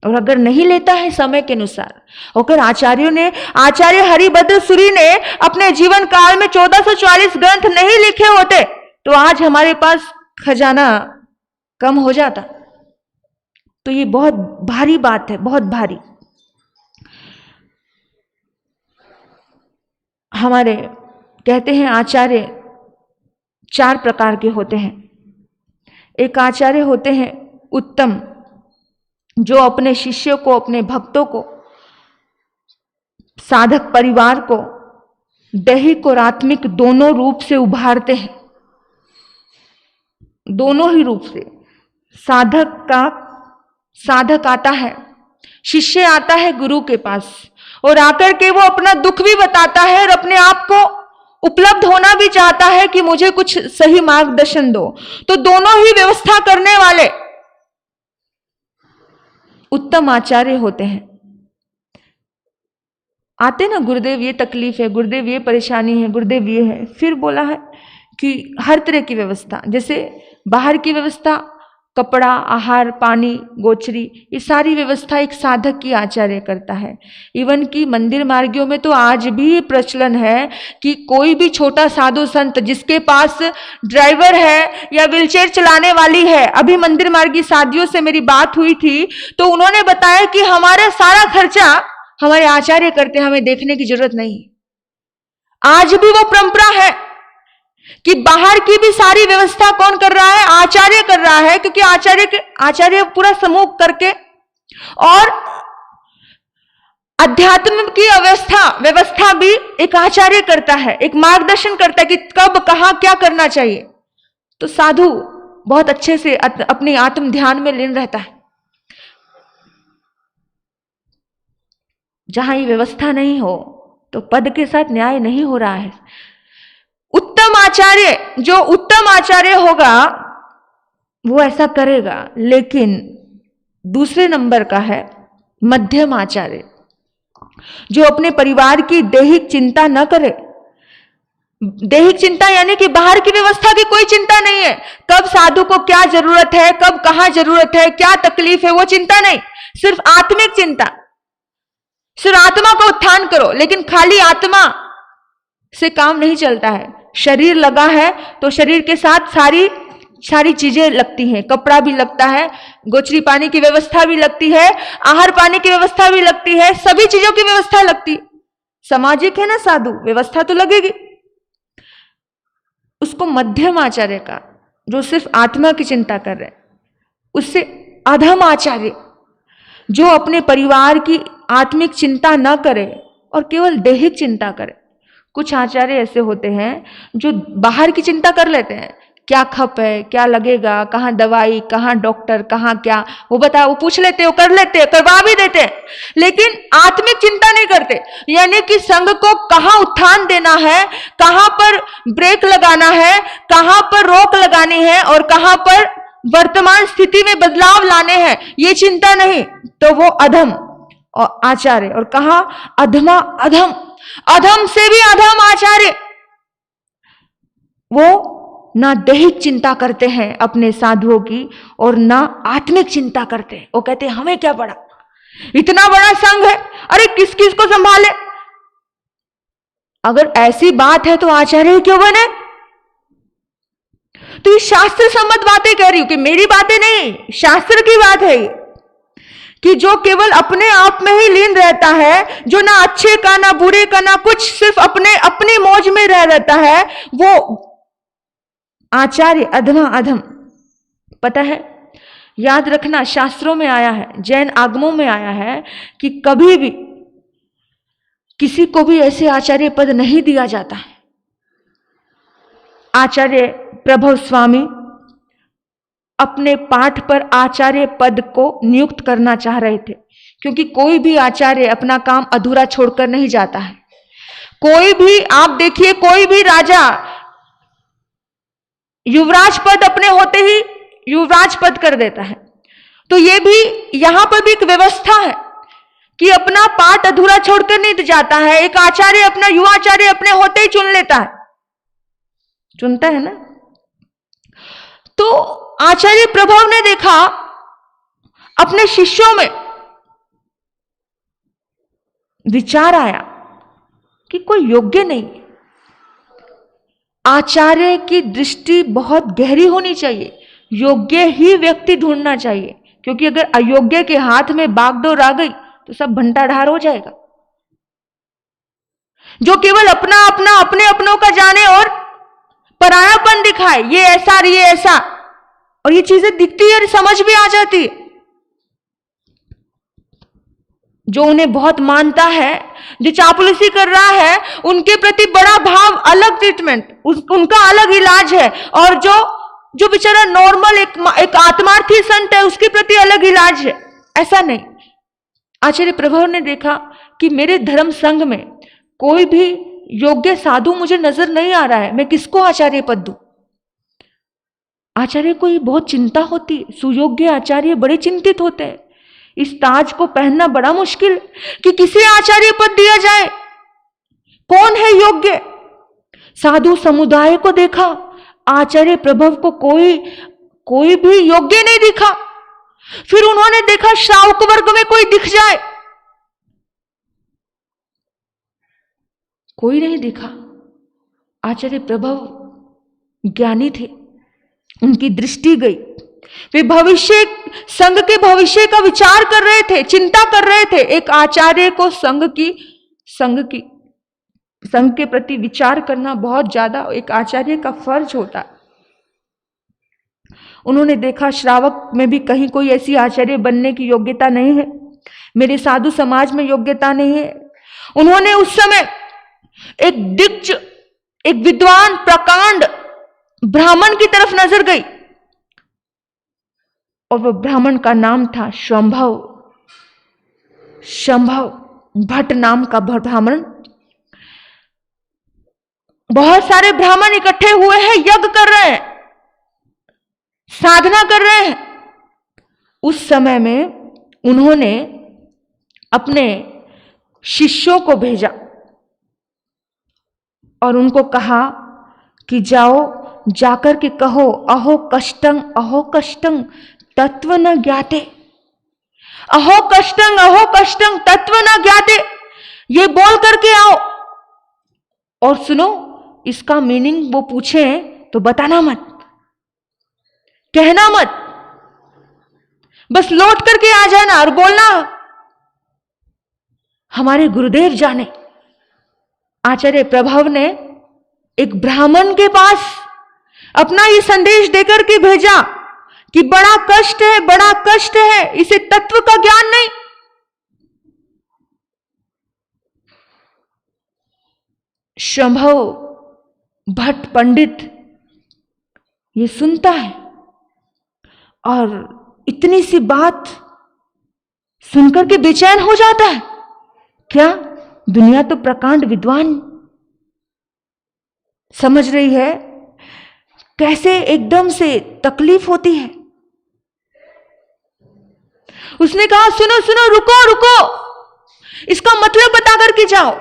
और अगर नहीं लेता है समय के अनुसार, अगर आचार्य हरिभद्र सूरी ने अपने जीवन काल में 1440 ग्रंथ नहीं लिखे होते तो आज हमारे पास खजाना कम हो जाता। तो ये बहुत भारी बात है, बहुत भारी। हमारे कहते हैं आचार्य 4 प्रकार के होते हैं। एक आचार्य होते हैं उत्तम, जो अपने शिष्यों को, अपने भक्तों को, साधक परिवार को दैहिक और आत्मिक दोनों रूप से उभारते हैं। दोनों ही रूप से। साधक आता है, शिष्य आता है गुरु के पास, और आकर के वो अपना दुख भी बताता है और अपने आप को उपलब्ध होना भी चाहता है कि मुझे कुछ सही मार्गदर्शन दो। तो दोनों ही व्यवस्था करने वाले उत्तम आचार्य होते हैं। आते ना, गुरुदेव ये तकलीफ है, गुरुदेव ये परेशानी है, गुरुदेव ये है। फिर बोला है कि हर तरह की व्यवस्था, जैसे बाहर की व्यवस्था, कपड़ा, आहार, पानी, गोचरी, ये सारी व्यवस्था एक साधक की आचार्य करता है। इवन कि मंदिर मार्गियों में तो आज भी प्रचलन है कि कोई भी छोटा साधु संत जिसके पास ड्राइवर है या व्हीलचेयर चलाने वाली है, अभी मंदिर मार्गी साधियों से मेरी बात हुई थी तो उन्होंने बताया कि हमारा सारा खर्चा हमारे आचार्य करते हैं, हमें देखने की जरूरत नहीं। आज भी वो परंपरा है कि बाहर की भी सारी व्यवस्था कौन कर रहा है? आचार्य कर रहा है, क्योंकि आचार्य पूरा समूह करके और अध्यात्म की व्यवस्था भी एक आचार्य करता है, एक मार्गदर्शन करता है कि कब कहां क्या करना चाहिए। तो साधु बहुत अच्छे से अपनी आत्म ध्यान में लीन रहता है। जहां ये व्यवस्था नहीं हो तो पद के साथ न्याय नहीं हो रहा है। उत्तम आचार्य, जो उत्तम आचार्य होगा वो ऐसा करेगा। लेकिन दूसरे नंबर का है मध्यम आचार्य, जो अपने परिवार की दैहिक चिंता न करे। दैहिक चिंता यानी कि बाहर की व्यवस्था की कोई चिंता नहीं है, कब साधु को क्या जरूरत है, कब कहां जरूरत है, क्या तकलीफ है, वो चिंता नहीं। सिर्फ आत्मिक चिंता, सिर्फ आत्मा का उत्थान करो। लेकिन खाली आत्मा से काम नहीं चलता है। शरीर लगा है तो शरीर के साथ सारी चीजें लगती हैं, कपड़ा भी लगता है, गोचरी पानी की व्यवस्था भी लगती है, आहार पानी की व्यवस्था भी लगती है, सभी चीजों की व्यवस्था लगती है। सामाजिक है ना साधु, व्यवस्था तो लगेगी। उसको मध्यम आचार्य का, जो सिर्फ आत्मा की चिंता कर रहे, उससे अधम आचार्य जो अपने परिवार की आत्मिक चिंता न करे और केवल दैहिक चिंता करे। कुछ आचार्य ऐसे होते हैं जो बाहर की चिंता कर लेते हैं, क्या खप है, क्या लगेगा, कहाँ दवाई, कहाँ डॉक्टर, कहाँ क्या, वो पूछ लेते, वो कर लेते, करवा भी देते हैं, लेकिन आत्मिक चिंता नहीं करते। यानी कि संघ को कहाँ उत्थान देना है, कहाँ पर ब्रेक लगाना है, कहाँ पर रोक लगानी है और कहाँ पर वर्तमान स्थिति में बदलाव लाने हैं, ये चिंता नहीं। तो वो अधम और आचार्य, और कहा अधम से भी अधम आचार्य, वो ना दैहिक चिंता करते हैं अपने साधुओं की और ना आत्मिक चिंता करते हैं। वो कहते हैं हमें क्या पड़ा, इतना बड़ा संघ है, अरे किस किस को संभाले। अगर ऐसी बात है तो आचार्य क्यों बने? तो ये शास्त्र सम्मत बातें कह रही हूं, कि मेरी बातें नहीं, शास्त्र की बात है ये, कि जो केवल अपने आप में ही लीन रहता है, जो ना अच्छे का ना बुरे का ना कुछ, सिर्फ अपनी मौज में रहता है, वो आचार्य अधमा अधम। पता है, याद रखना, शास्त्रों में आया है, जैन आगमों में आया है कि कभी भी किसी को भी ऐसे आचार्य पद नहीं दिया जाता है। आचार्य प्रभव स्वामी अपने पाठ पर आचार्य पद को नियुक्त करना चाह रहे थे, क्योंकि कोई भी आचार्य अपना काम अधूरा छोड़कर नहीं जाता है। कोई भी, आप देखिए, कोई भी राजा युवराज पद अपने होते ही युवराज पद कर देता है। तो ये भी, यहां पर भी एक व्यवस्था है कि अपना पाठ अधूरा छोड़कर नहीं जाता है। एक आचार्य अपना युवाचार्य अपने होते ही चुन लेता है, चुनता है ना। तो आचार्य प्रभव ने देखा अपने शिष्यों में विचार आया कि कोई योग्य नहीं। आचार्य की दृष्टि बहुत गहरी होनी चाहिए, योग्य ही व्यक्ति ढूंढना चाहिए, क्योंकि अगर अयोग्य के हाथ में बागडोर आ गई तो सब भंटाढार हो जाएगा। जो केवल अपना अपना अपने अपनों का जाने और परायापन दिखाए, ये ऐसा ये ऐसा, और ये चीजें दिखती है, समझ भी आ जाती है। जो उन्हें बहुत मानता है, जो चापलूसी कर रहा है, उनके प्रति बड़ा भाव, अलग ट्रीटमेंट, उनका अलग इलाज है। और जो बेचारा नॉर्मल एक आत्मार्थी संत है, उसके प्रति अलग इलाज है। ऐसा नहीं। आचार्य प्रभव ने देखा कि मेरे धर्म संघ में कोई भी योग्य साधु मुझे नजर नहीं आ रहा है, मैं किसको आचार्य पद दूं। आचार्य को ये बहुत चिंता होती, सुयोग्य आचार्य बड़े चिंतित होते हैं। इस ताज को पहनना बड़ा मुश्किल कि किसे आचार्य पद दिया जाए, कौन है योग्य। साधु समुदाय को देखा, आचार्य प्रभव को कोई भी योग्य नहीं दिखा। फिर उन्होंने देखा श्रावक वर्ग में कोई दिख जाए, कोई नहीं दिखा। आचार्य प्रभव ज्ञानी थे, उनकी दृष्टि गई। वे भविष्य, संघ के भविष्य का विचार कर रहे थे, चिंता कर रहे थे। एक आचार्य को संघ के प्रति विचार करना बहुत ज्यादा एक आचार्य का फर्ज होता है। उन्होंने देखा श्रावक में भी कहीं कोई ऐसी आचार्य बनने की योग्यता नहीं है, मेरे साधु समाज में योग्यता नहीं है। उन्होंने उस समय एक विद्वान प्रकांड ब्राह्मण की तरफ नजर गई, और वह ब्राह्मण का नाम था शंभव भट्ट नाम का ब्राह्मण। बहुत सारे ब्राह्मण इकट्ठे हुए हैं, यज्ञ कर रहे हैं, साधना कर रहे हैं। उस समय में उन्होंने अपने शिष्यों को भेजा और उनको कहा कि जाकर के कहो, अहो कष्टं तत्व न ज्ञाते, अहो कष्टं तत्व न ज्ञाते, ये बोल करके आओ। और सुनो, इसका मीनिंग वो पूछे तो बताना मत, कहना मत, बस लौट करके आ जाना और बोलना हमारे गुरुदेव जाने। आचार्य प्रभव ने एक ब्राह्मण के पास अपना ये संदेश देकर के भेजा कि बड़ा कष्ट है, इसे तत्व का ज्ञान नहीं। शंभव भट्ट पंडित ये सुनता है और इतनी सी बात सुनकर के बेचैन हो जाता है। क्या दुनिया तो प्रकांड विद्वान समझ रही है, कैसे एकदम से तकलीफ होती है। उसने कहा सुनो, रुको, इसका मतलब बता करके जाओ।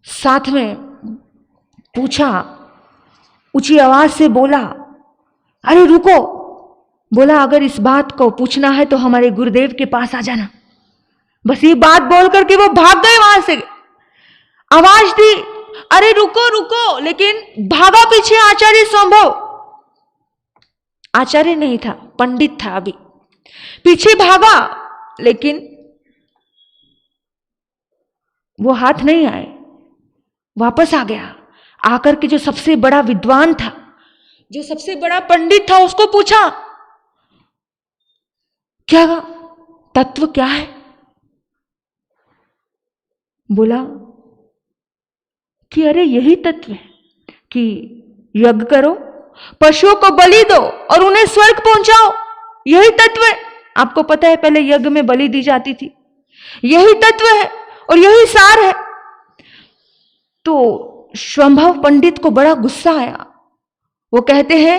साथ में पूछा, ऊंची आवाज से बोला, अरे रुको। बोला अगर इस बात को पूछना है तो हमारे गुरुदेव के पास आ जाना। बस ये बात बोल करके वो भाग गए वहां से। आवाज दी, अरे रुको रुको, लेकिन भागा पीछे आचार्य संभव। आचार्य नहीं था, पंडित था। अभी पीछे भागा, लेकिन वो हाथ नहीं आए, वापस आ गया। आकर के जो सबसे बड़ा विद्वान था, जो सबसे बड़ा पंडित था, उसको पूछा क्या तत्व क्या है? बोला कि अरे यही तत्व है कि यज्ञ करो, पशुओं को बलि दो और उन्हें स्वर्ग पहुंचाओ। यही तत्व है। आपको पता है पहले यज्ञ में बलि दी जाती थी। यही तत्व है और यही सार है। तो स्वंभव पंडित को बड़ा गुस्सा आया। वो कहते हैं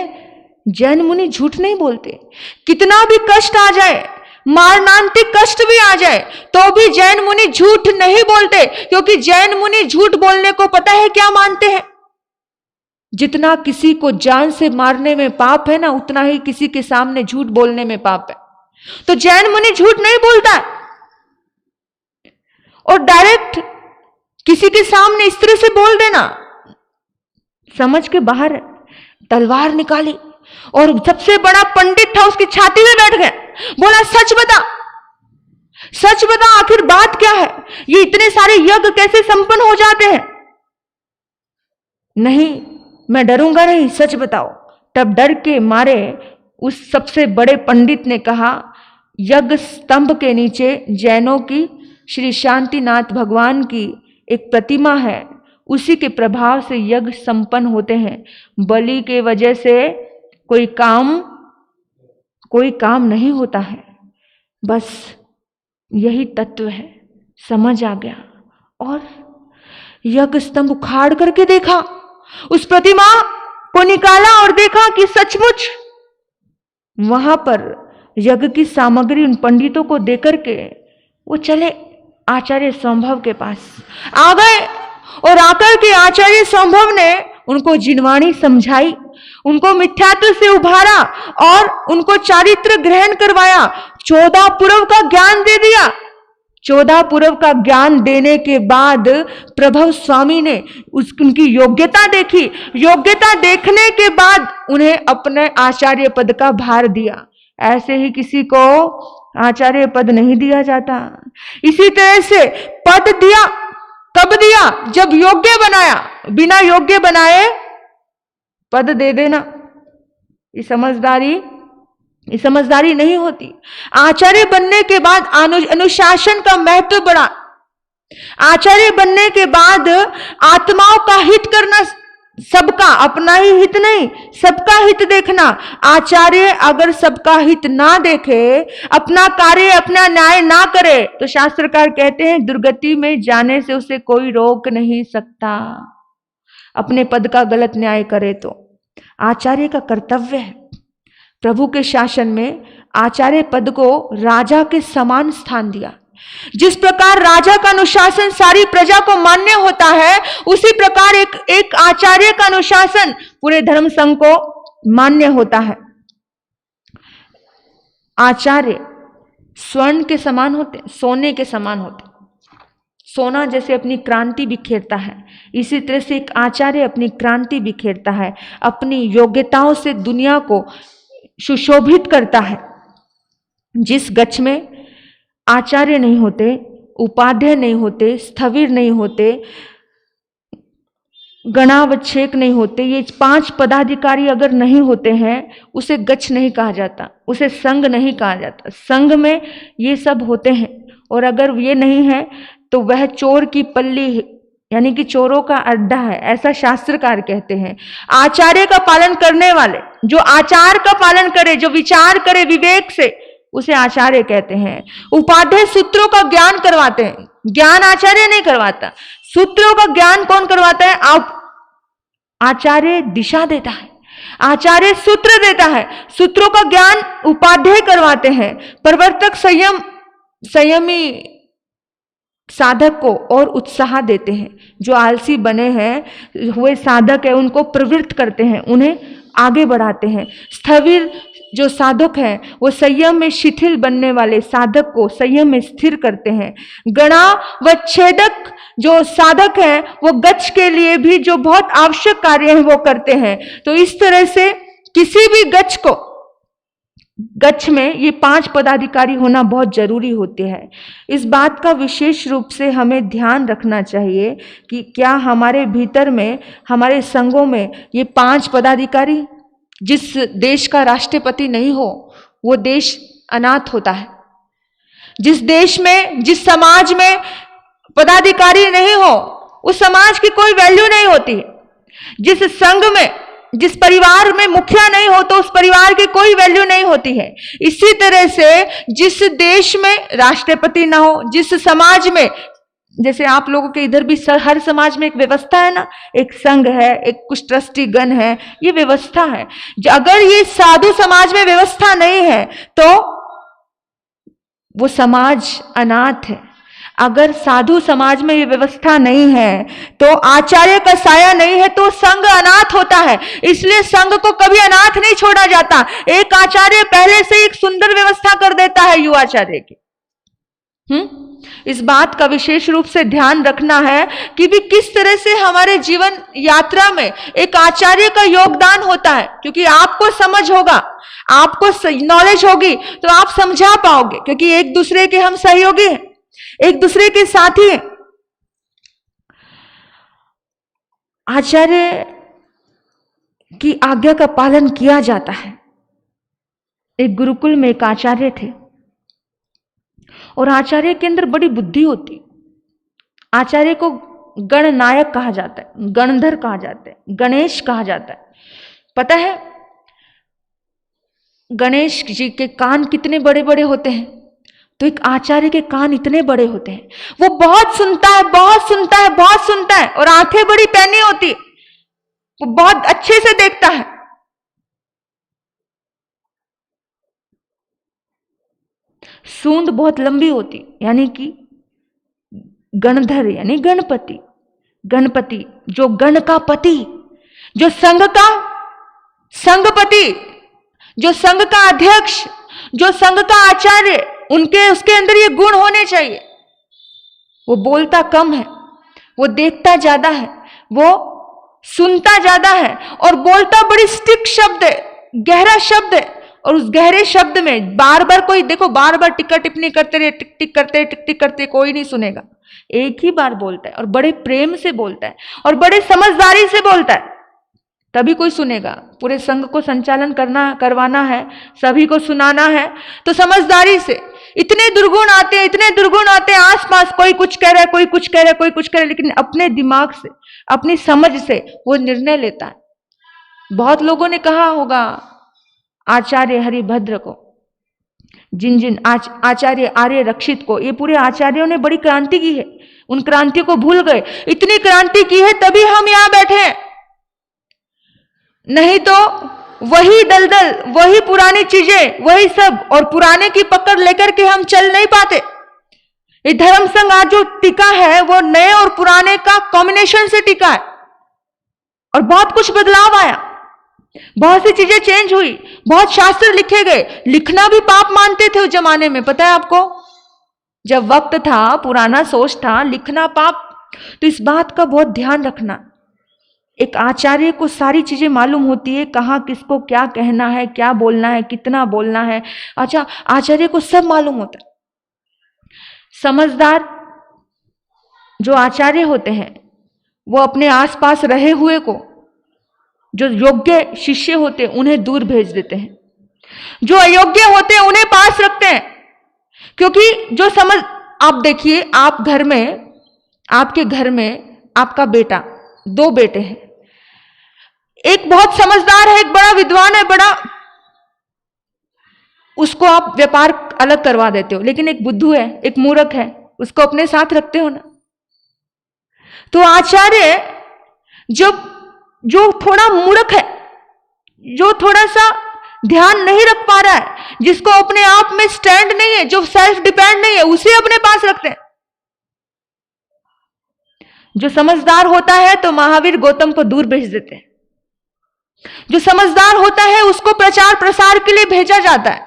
जैन मुनि झूठ नहीं बोलते। कितना भी कष्ट आ जाए, मारणांतिक कष्ट भी आ जाए, तो भी जैन मुनि झूठ नहीं बोलते, क्योंकि जैन मुनि झूठ बोलने को पता है क्या मानते हैं? जितना किसी को जान से मारने में पाप है ना, उतना ही किसी के सामने झूठ बोलने में पाप है। तो जैन मुनि झूठ नहीं बोलता है। और डायरेक्ट किसी के सामने इस तरह से बोल देना समझ के बाहर है। तलवार निकाली और सबसे बड़ा पंडित था, उसकी छाती में बैठ गए। बोला सच बता, सच बता, आखिर बात क्या है? ये इतने सारे यज्ञ कैसे संपन्न हो जाते हैं? नहीं, मैं डरूंगा नहीं, सच बताओ। तब डर के मारे उस सबसे बड़े पंडित ने कहा, यज्ञ स्तंभ के नीचे जैनों की श्री शांतिनाथ भगवान की एक प्रतिमा है, उसी के प्रभाव से यज्ञ संपन्न होते हैं। बलि के वजह से कोई काम नहीं होता है। बस यही तत्व है। समझ आ गया। और यज्ञ स्तंभ उखाड़ करके देखा, उस प्रतिमा को निकाला और देखा कि सचमुच वहां पर यज्ञ की सामग्री उन पंडितों को देकर के वो चले आचार्य संभव के पास आ गए। और आकर के आचार्य संभव ने उनको जिनवाणी समझाई, उनको मिथ्यात्व से उभारा और उनको चारित्र ग्रहण करवाया, 14 पुरव का ज्ञान दे दिया। 14 पुरव का ज्ञान देने के बाद प्रभव स्वामी ने उनकी योग्यता देखी। योग्यता देखने के बाद उन्हें अपने आचार्य पद का भार दिया। ऐसे ही किसी को आचार्य पद नहीं दिया जाता। इसी तरह से पद दिया, कब दिया? जब योग्य बनाया। बिना योग्य बनाए पद दे देना, ये समझदारी नहीं होती। आचार्य बनने के बाद अनुशासन का महत्व बढ़ा। आचार्य बनने के बाद आत्माओं का हित करना, सबका, अपना ही हित नहीं, सबका हित देखना। आचार्य अगर सबका हित ना देखे, अपना कार्य, अपना न्याय ना करे, तो शास्त्रकार कहते हैं दुर्गति में जाने से उसे कोई रोक नहीं सकता। अपने पद का गलत न्याय करे तो आचार्य का कर्तव्य है। प्रभु के शासन में आचार्य पद को राजा के समान स्थान दिया। जिस प्रकार राजा का अनुशासन सारी प्रजा को मान्य होता है, उसी प्रकार एक आचार्य का अनुशासन पूरे धर्म संघ को मान्य होता है। आचार्य स्वर्ण के समान होते, सोने के समान होते। सोना जैसे अपनी क्रांति बिखेरता है, इसी तरह से एक आचार्य अपनी क्रांति बिखेरता है, अपनी योग्यताओं से दुनिया को सुशोभित करता है। जिस गच्छ में आचार्य नहीं होते, उपाध्याय नहीं होते, स्थविर नहीं होते, गणावच्छेक नहीं होते, ये 5 पदाधिकारी अगर नहीं होते हैं, उसे गच्छ नहीं कहा जाता, उसे संघ नहीं कहा जाता। संघ में ये सब होते हैं, और अगर ये नहीं है तो वह चोर की पल्ली, यानी कि चोरों का अड्डा है, ऐसा शास्त्रकार कहते हैं। आचार्य का पालन करने वाले, जो आचार का पालन करे, जो विचार करे विवेक से, उसे आचार्य कहते हैं। उपाध्याय सूत्रों का ज्ञान करवाते हैं, ज्ञान आचार्य नहीं करवाता। सूत्रों का ज्ञान कौन करवाता है? आप। आचार्य दिशा देता है, आचार्य सूत्र देता है, सूत्रों का ज्ञान उपाध्याय करवाते हैं। प्रवर्तक संयमी साधक को और उत्साह देते हैं। जो आलसी बने हैं हुए साधक है, उनको प्रवृत्त करते हैं, उन्हें आगे बढ़ाते हैं। स्थविर जो साधक हैं वो संयम में शिथिल बनने वाले साधक को संयम में स्थिर करते हैं। गणा व छेदक जो साधक हैं वो गच्छ के लिए भी जो बहुत आवश्यक कार्य है वो करते हैं। तो इस तरह से किसी भी गच्छ में ये 5 पदाधिकारी होना बहुत जरूरी होते हैं। इस बात का विशेष रूप से हमें ध्यान रखना चाहिए कि क्या हमारे भीतर में, हमारे संघों में ये 5 पदाधिकारी, जिस देश का राष्ट्रपति नहीं हो वो देश अनाथ होता है। जिस देश में, जिस समाज में पदाधिकारी नहीं हो उस समाज की कोई वैल्यू नहीं होती है। जिस संघ में, जिस परिवार में मुखिया नहीं हो तो उस परिवार की कोई वैल्यू नहीं होती है। इसी तरह से जिस देश में राष्ट्रपति ना हो, जिस समाज में, जैसे आप लोगों के इधर भी हर समाज में एक व्यवस्था है ना, एक संघ है, एक कुछ ट्रस्टी गण है, ये व्यवस्था है। अगर ये साधु समाज में व्यवस्था नहीं है तो वो समाज अनाथ है। अगर साधु समाज में ये व्यवस्था नहीं है तो आचार्य का साया नहीं है तो संघ अनाथ होता है। इसलिए संघ को कभी अनाथ नहीं छोड़ा जाता। एक आचार्य पहले से एक सुंदर व्यवस्था कर देता है युवाचार्य की। इस बात का विशेष रूप से ध्यान रखना है कि भी किस तरह से हमारे जीवन यात्रा में एक आचार्य का योगदान होता है, क्योंकि आपको समझ होगा, आपको नॉलेज होगी तो आप समझा पाओगे, क्योंकि एक दूसरे के हम सहयोगी हैं, एक दूसरे के साथी हैं। आचार्य की आज्ञा का पालन किया जाता है। एक गुरुकुल में एक आचार्य थे और आचार्य के अंदर बड़ी बुद्धि होती। आचार्य को गणनायक कहा जाता है, गणधर कहा जाता है, गणेश कहा जाता है। पता है गणेश जी के कान कितने बड़े बड़े होते हैं? तो एक आचार्य के कान इतने बड़े होते हैं। वो बहुत सुनता है, बहुत सुनता है, बहुत सुनता है, और आंखें बड़ी पैनी होती, वो बहुत अच्छे से देखता है। सूंड बहुत लंबी होती, यानी कि गणधर यानी गणपति। गणपति जो गण का पति, जो संघ का संघपति, जो संघ का अध्यक्ष, जो संघ का आचार्य, उसके अंदर ये गुण होने चाहिए। वो बोलता कम है, वो देखता ज्यादा है, वो सुनता ज्यादा है, और बोलता बड़ी स्टिक शब्द है, गहरा शब्द है। और उस गहरे शब्द में बार बार कोई देखो, बार बार टिक्का टिप्पणी करते रहे, टिक टिक करते, टिक टिक करते, कोई नहीं सुनेगा। एक ही बार बोलता है और बड़े प्रेम से बोलता है और बड़े समझदारी से बोलता है, तभी कोई सुनेगा। पूरे संघ को संचालन करवाना है, सभी को सुनाना है, तो समझदारी से। इतने दुर्गुण आते हैं, इतने दुर्गुण आते हैं, आसपास कोई कुछ कह रहा है, कोई कुछ कह रहा है, कोई कुछ कह रहा है, लेकिन अपने दिमाग से, अपनी समझ से वो निर्णय लेता है। बहुत लोगों ने कहा होगा आचार्य हरिभद्र को, जिन आचार्य आर्य रक्षित को, ये पूरे आचार्यों ने बड़ी क्रांति की है, उन क्रांति को भूल गए। इतनी क्रांति की है तभी हम यहां बैठे हैं, नहीं तो वही दलदल, वही पुरानी चीजें, वही सब, और पुराने की पकड़ लेकर के हम चल नहीं पाते। ये धर्म संघ आज जो टिका है वो नए और पुराने का कॉम्बिनेशन से टिका है, और बहुत कुछ बदलाव आया, बहुत सी चीजें चेंज हुई, बहुत शास्त्र लिखे गए। लिखना भी पाप मानते थे उस जमाने में, पता है आपको? जब वक्त था, पुराना सोच था, लिखना पाप। तो इस बात का बहुत ध्यान रखना। एक आचार्य को सारी चीजें मालूम होती है, कहाँ किसको क्या कहना है, क्या बोलना है, कितना बोलना है। अच्छा, आचार्य को सब मालूम होता है। समझदार जो आचार्य होते हैं वो अपने आसपास रहे हुए को, जो योग्य शिष्य होते हैं उन्हें दूर भेज देते हैं, जो अयोग्य होते हैं उन्हें पास रखते हैं। क्योंकि जो समझ, आप देखिए, आप घर में, आपके घर में आपका बेटा, 2 बेटे हैं, एक बहुत समझदार है, एक बड़ा विद्वान है, बड़ा, उसको आप व्यापार अलग करवा देते हो, लेकिन एक बुद्धू है, एक मूर्ख है, उसको अपने साथ रखते हो ना। तो आचार्य जो थोड़ा मूर्ख है, जो थोड़ा सा ध्यान नहीं रख पा रहा है, जिसको अपने आप में स्टैंड नहीं है, जो सेल्फ डिपेंड नहीं है, उसे अपने पास रखते हैं। जो समझदार होता है तो महावीर गौतम को दूर भेज देते हैं। जो समझदार होता है उसको प्रचार प्रसार के लिए भेजा जाता है।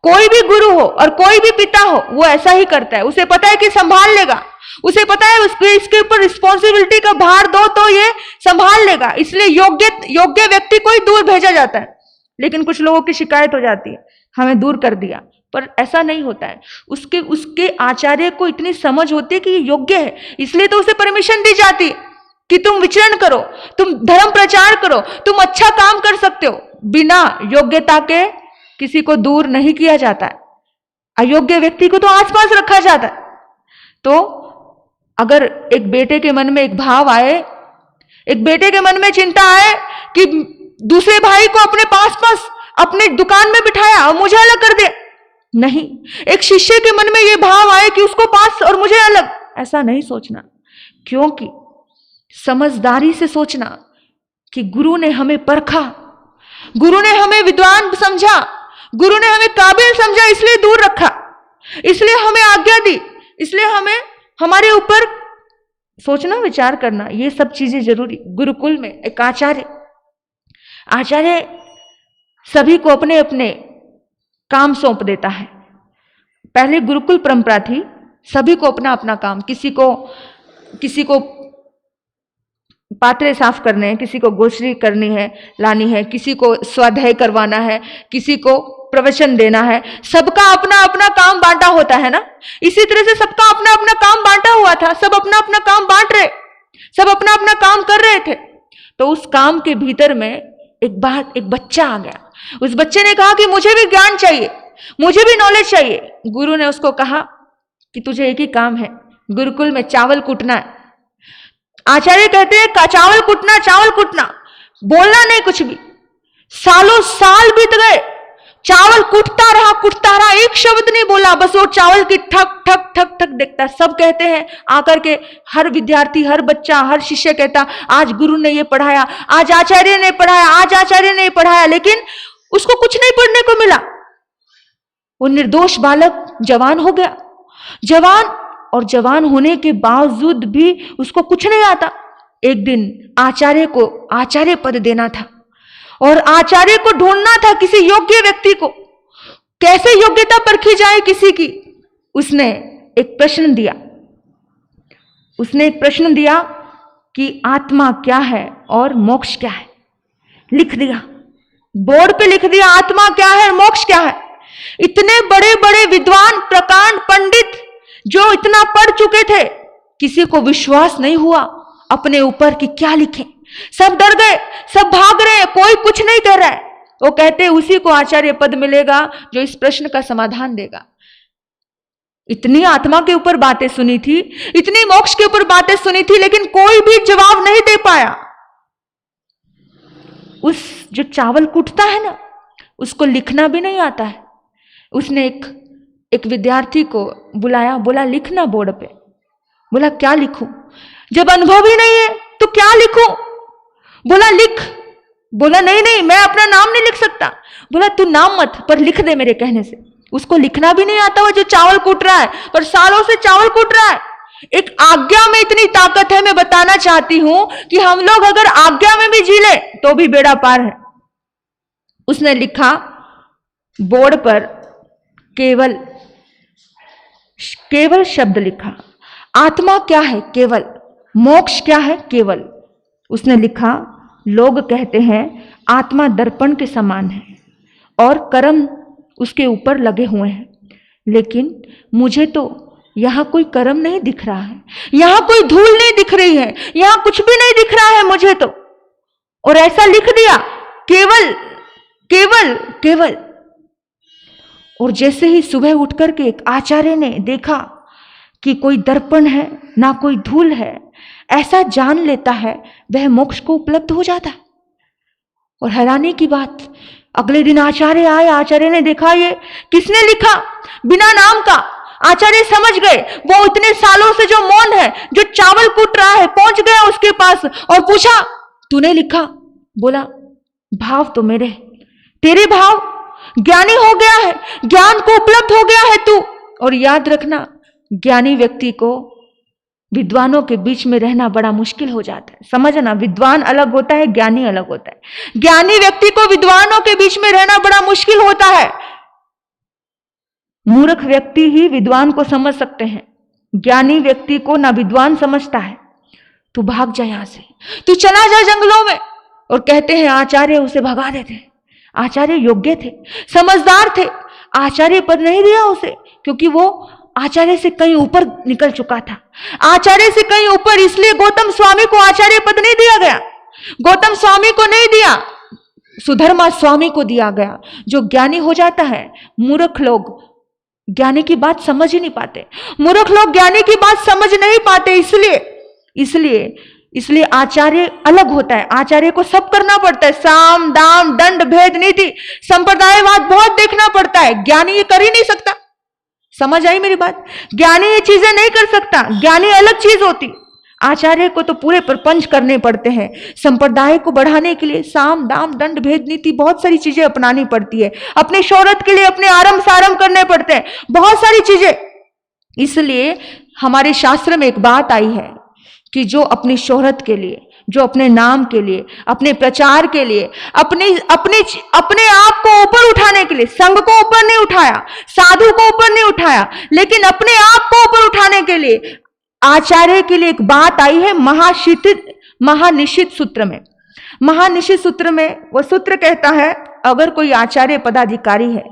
कोई भी गुरु हो और कोई भी पिता हो वो ऐसा ही करता है। उसे पता है कि संभाल लेगा, उसे पता है इसके ऊपर रिस्पॉन्सिबिलिटी का भार दो तो ये संभाल लेगा, इसलिए योग्य व्यक्ति को ही दूर भेजा जाता है। लेकिन कुछ लोगों की शिकायत हो जाती है, हमें दूर कर दिया, पर ऐसा नहीं होता है। उसके आचार्य को इतनी समझ होती है कि ये योग्य है, इसलिए तो उसे परमिशन दी जाती है कि तुम विचरण करो, तुम धर्म प्रचार करो, तुम अच्छा काम कर सकते हो। बिना योग्यता के किसी को दूर नहीं किया जाता है, अयोग्य व्यक्ति को तो आसपास रखा जाता है। तो अगर एक बेटे के मन में एक भाव आए, एक बेटे के मन में चिंता आए कि दूसरे भाई को अपने पास अपने दुकान में बिठाया और मुझे अलग कर दे, नहीं। एक शिष्य के मन में यह भाव आए कि उसको पास और मुझे अलग, ऐसा नहीं सोचना। क्योंकि समझदारी से सोचना कि गुरु ने हमें परखा, गुरु ने हमें विद्वान समझा, गुरु ने हमें काबिल समझा, इसलिए दूर रखा, इसलिए हमें आज्ञा दी, इसलिए हमें हमारे ऊपर सोचना विचार करना, ये सब चीजें जरूरी। गुरुकुल में एक आचार्य सभी को अपने अपने काम सौंप देता है। पहले गुरुकुल परंपरा थी, सभी को अपना अपना काम, किसी को पात्रे साफ करने हैं, किसी को गोश्री करनी है लानी है, किसी को स्वाध्याय करवाना है, किसी को प्रवचन देना है। सबका अपना अपना काम बांटा होता है ना। इसी तरह से सबका अपना अपना काम बांटा हुआ था, सब अपना अपना काम बांट रहे, सब अपना अपना काम कर रहे थे। तो उस काम के भीतर में एक बच्चा आ गया। उस बच्चे ने कहा कि मुझे भी ज्ञान चाहिए, मुझे भी नॉलेज चाहिए। गुरु ने उसको कहा कि तुझे एक ही काम है, गुरुकुल में चावल कूटना है। आचार्य कहते हैं चावल कूटना, बोलना नहीं कुछ भी। सालों साल बीत गए, चावल कूटता रहा, एक शब्द नहीं बोला, बस वो चावल की ठक ठक ठक ठक देखता। सब कहते हैं आकर के, हर विद्यार्थी, हर बच्चा, हर शिष्य कहता आज गुरु ने ये पढ़ाया, आज आचार्य ने पढ़ाया, आज आचार्य ने पढ़ाया, लेकिन उसको कुछ नहीं पढ़ने को मिला। वो निर्दोष बालक जवान हो गया, जवान होने के बावजूद भी उसको कुछ नहीं आता। एक दिन आचार्य को आचार्य पद देना था और आचार्य को ढूंढना था किसी योग्य व्यक्ति को। कैसे योग्यता परखी जाए किसी की? उसने एक प्रश्न दिया कि आत्मा क्या है और मोक्ष क्या है। लिख दिया, बोर्ड पे लिख दिया, आत्मा क्या है और मोक्ष क्या है। इतने बड़े बड़े विद्वान, प्रकांड पंडित जो इतना पढ़ चुके थे, किसी को विश्वास नहीं हुआ अपने ऊपर कि क्या लिखें। सब डर गए, सब भाग रहे हैं, कोई कुछ नहीं कह रहा है। वो कहते उसी को आचार्य पद मिलेगा जो इस प्रश्न का समाधान देगा। इतनी आत्मा के ऊपर बातें सुनी थी, इतनी मोक्ष के ऊपर बातें सुनी थी, लेकिन कोई भी जवाब नहीं दे पाया। उस जो चावल कूटता है ना, उसको लिखना भी नहीं आता है। उसने एक विद्यार्थी को बुलाया, बोला लिखना बोर्ड पे। बोला क्या लिखूं? जब अनुभव ही नहीं है तो क्या लिखूं? बोला लिख। बोला नहीं, मैं अपना नाम नहीं लिख सकता। बोला तू नाम मत, पर लिख दे मेरे कहने से। उसको लिखना भी नहीं आता, वो जो चावल कूट रहा है, पर सालों से चावल कूट रहा है। एक आज्ञा में इतनी ताकत है। मैं बताना चाहती हूं कि हम लोग अगर आज्ञा में भी जी ले तो भी बेड़ा पार है। उसने लिखा बोर्ड पर, केवल शब्द लिखा। आत्मा क्या है? केवल। मोक्ष क्या है? केवल। उसने लिखा लोग कहते हैं आत्मा दर्पण के समान है और कर्म उसके ऊपर लगे हुए हैं, लेकिन मुझे तो यहां कोई कर्म नहीं दिख रहा है, यहां कोई धूल नहीं दिख रही है, यहां कुछ भी नहीं दिख रहा है मुझे तो। और ऐसा लिख दिया, केवल केवल केवल। और जैसे ही सुबह उठ करके एक आचार्य ने देखा कि कोई दर्पण है ना कोई धूल है, ऐसा जान लेता है वह मोक्ष को उपलब्ध हो जाता है। और हैरानी की बात, अगले दिन आचार्य आए, आचार्य ने देखा ये किसने लिखा, बिना नाम का। आचार्य समझ गए वो इतने सालों से जो मौन है, जो चावल कूट रहा है, पहुंच गया उसके पास और पूछा तूने लिखा? बोला भाव तो मेरे, तेरे भाव, ज्ञानी हो गया है, ज्ञान को उपलब्ध हो गया है तू। और याद रखना, ज्ञानी व्यक्ति को विद्वानों के बीच में रहना बड़ा मुश्किल हो जाता है। समझना, विद्वान अलग होता है, ज्ञानी अलग होता है। ज्ञानी व्यक्ति को विद्वानों के बीच में रहना बड़ा मुश्किल होता है। मूर्ख व्यक्ति ही विद्वान को समझ सकते हैं, ज्ञानी व्यक्ति को ना विद्वान समझता है। तू भाग जा यहां से, तू चला जा जंगलों में। और कहते हैं आचार्य उसे भगा देते। आचार्य योग्य थे, समझदार थे, आचार्य पद नहीं दिया उसे, क्योंकि वो आचार्य से कहीं ऊपर निकल चुका था। आचार्य से कहीं ऊपर, इसलिए गौतम स्वामी को आचार्य पद नहीं दिया गया। गौतम स्वामी को नहीं दिया, सुधर्मा स्वामी को दिया गया। जो ज्ञानी हो जाता है, मूर्ख लोग ज्ञानी की बात समझ ही नहीं पाते। मूर्ख लोग ज्ञानी की बात समझ नहीं पाते। इसलिए आचार्य अलग होता है। आचार्य को सब करना पड़ता है, साम दाम दंड भेद नीति संप्रदायवाद बहुत देखना पड़ता है। ज्ञानी ये कर ही नहीं सकता। समझ आई मेरी बात? ज्ञानी ये चीजें नहीं कर सकता। ज्ञानी अलग चीज होती। आचार्य को तो पूरे प्रपंच करने पड़ते हैं। संप्रदाय को बढ़ाने के लिए साम दाम दंड भेद नीति बहुत सारी चीजें अपनानी पड़ती है। अपने शोहरत के लिए अपने आरंभ सारंभ करने पड़ते हैं, बहुत सारी चीजें। इसलिए हमारे शास्त्र में एक बात आई है कि जो अपनी शोहरत के लिए, जो अपने नाम के लिए, अपने प्रचार के लिए, अपने आप को ऊपर उठाने के लिए, संघ को ऊपर नहीं उठाया, साधु को ऊपर नहीं उठाया, लेकिन अपने आप को ऊपर उठाने के लिए आचार्य के लिए एक बात आई है महानिशित सूत्र में। महानिशित सूत्र में वो सूत्र कहता है, अगर कोई आचार्य पदाधिकारी है,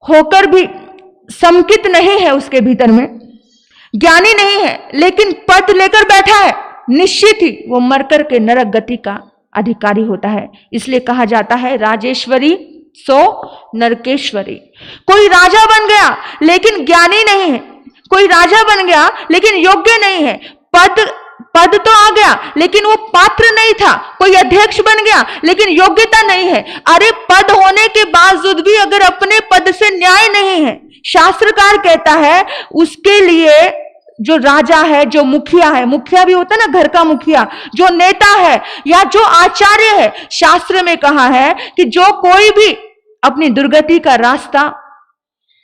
होकर भी समकित नहीं है, उसके भीतर में ज्ञानी नहीं है, लेकिन पद लेकर बैठा है, निश्चित ही वो मरकर के नरक गति का अधिकारी होता है। इसलिए कहा जाता है राजेश्वरी सो नरकेश्वरी। कोई राजा बन गया लेकिन ज्ञानी नहीं है, कोई राजा बन गया लेकिन योग्य नहीं है। पद तो आ गया लेकिन वो पात्र नहीं था। कोई अध्यक्ष बन गया लेकिन योग्यता नहीं है। अरे पद होने के बावजूद भी अगर अपने पद से न्याय नहीं है, शास्त्रकार कहता है उसके लिए जो राजा है, जो मुखिया है, मुखिया भी होता है ना, घर का मुखिया, जो नेता है या जो आचार्य है, शास्त्र में कहा है कि जो कोई भी अपनी दुर्गति का रास्ता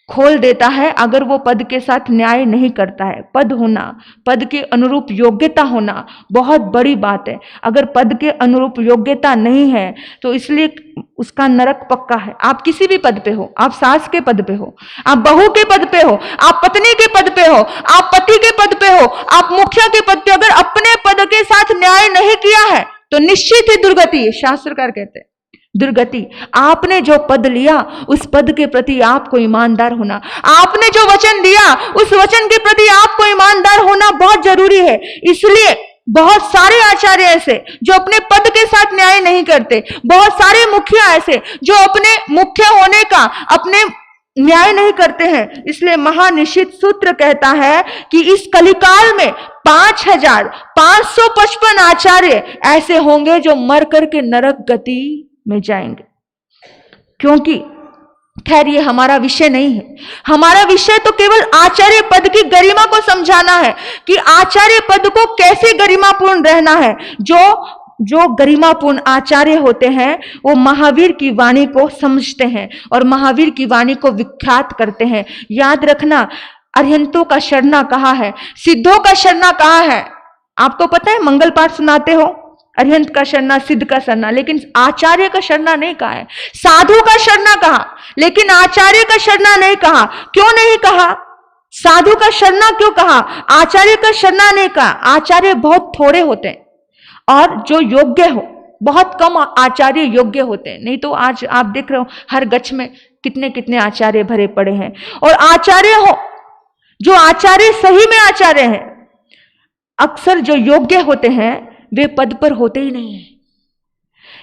खोल देता है अगर वो पद के साथ न्याय नहीं करता है। पद होना, पद के अनुरूप योग्यता होना बहुत बड़ी बात है। अगर पद के अनुरूप योग्यता नहीं है तो इसलिए उसका नरक पक्का है। आप किसी भी पद पे हो, आप सास के पद पे हो, आप बहू के पद पे हो, आप पत्नी के पद पे हो, आप पति के पद पे हो, आप मुखिया के पद पे, अगर अपने पद के साथ न्याय नहीं किया है तो निश्चित ही दुर्गति है। शास्त्रकार कहते हैं दुर्गति। आपने जो पद लिया उस पद के प्रति आपको ईमानदार होना, आपने जो वचन दिया उस वचन के प्रति आपको ईमानदार होना बहुत जरूरी है। इसलिए बहुत सारे आचार्य ऐसे जो अपने पद के साथ न्याय नहीं करते, बहुत सारे मुखिया ऐसे जो अपने मुख्य होने का अपने न्याय नहीं करते हैं। इसलिए महानिशित सूत्र कहता है कि इस कलिकाल में 5555 आचार्य ऐसे होंगे जो मर करके नरक गति में जाएंगे। क्योंकि खैर ये हमारा विषय नहीं है। हमारा विषय तो केवल आचार्य पद की गरिमा को समझाना है कि आचार्य पद को कैसे गरिमापूर्ण रहना है। जो गरिमापूर्ण आचार्य होते हैं वो महावीर की वाणी को समझते हैं और महावीर की वाणी को विख्यात करते हैं। याद रखना, अरिहंतों का शरणा कहा है, सिद्धों का शरणा कहा है। आपको पता है मंगल पाठ सुनाते हो, अरिहंत का शरणा, सिद्ध का शरणा, लेकिन आचार्य का शरणा नहीं कहा है। साधु का शरणा कहा लेकिन आचार्य का शरणा नहीं कहा। क्यों नहीं कहा? साधु का शरणा क्यों कहा, आचार्य का शरणा नहीं कहा? आचार्य बहुत थोड़े होते हैं और जो योग्य हो, बहुत कम आचार्य योग्य होते हैं। नहीं तो आज आप देख रहे हो हर गच्छ में कितने कितने आचार्य भरे पड़े हैं। और आचार्य हो, जो आचार्य सही में आचार्य हैं, अक्सर जो योग्य होते हैं वे पद पर होते ही नहीं है।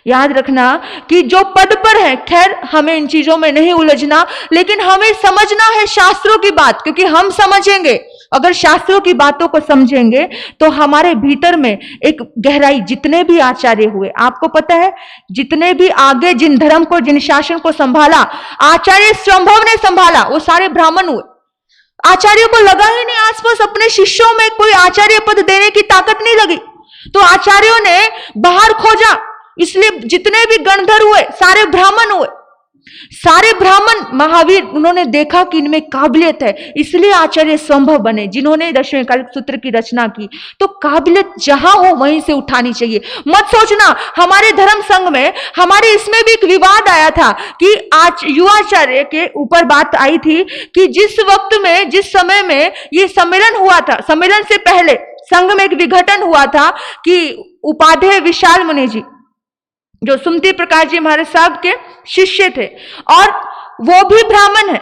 याद रखना कि जो पद पर है, खैर हमें इन चीजों में नहीं उलझना, लेकिन हमें समझना है शास्त्रों की बात, क्योंकि हम समझेंगे, अगर शास्त्रों की बातों को समझेंगे तो हमारे भीतर में एक गहराई। जितने भी आचार्य हुए, आपको पता है, जितने भी आगे जिन धर्म को, जिन शासन को संभाला, आचार्य संभव ने संभाला, वो सारे ब्राह्मण हुए। आचार्यों को लगा ही नहीं आसपास अपने शिष्यों में कोई आचार्य पद देने की ताकत नहीं लगी, तो आचार्यों ने बाहर खोजा। इसलिए जितने भी गणधर हुए सारे ब्राह्मण हुए। सारे ब्राह्मण महावीर उन्होंने देखा कि इनमें काबिलियत है, इसलिए आचार्य संभव बने जिन्होंने दशवें कल्प सूत्र की रचना की। तो काबिलियत जहां हो वहीं से उठानी चाहिए। मत सोचना हमारे धर्म संघ में, हमारे इसमें भी एक विवाद आया था कि आज युवाचार्य के ऊपर बात आई थी कि जिस वक्त में, जिस समय में ये सम्मेलन हुआ था, सम्मेलन से पहले संघ में एक विघटन हुआ था कि उपाध्याय विशाल मुनि जी जो सुमति प्रकाश जी महाराज साहब के शिष्य थे और वो भी ब्राह्मण है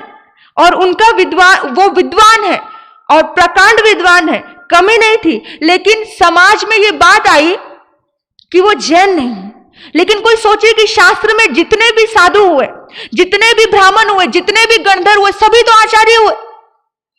और उनका वो विद्वान है और प्रकांड विद्वान है, कमी नहीं थी, लेकिन समाज में ये बात आई कि वो जैन नहीं है। लेकिन कोई सोचे कि शास्त्र में जितने भी साधु हुए, जितने भी ब्राह्मण हुए, जितने भी गणधर हुए, सभी तो आचार्य हुए।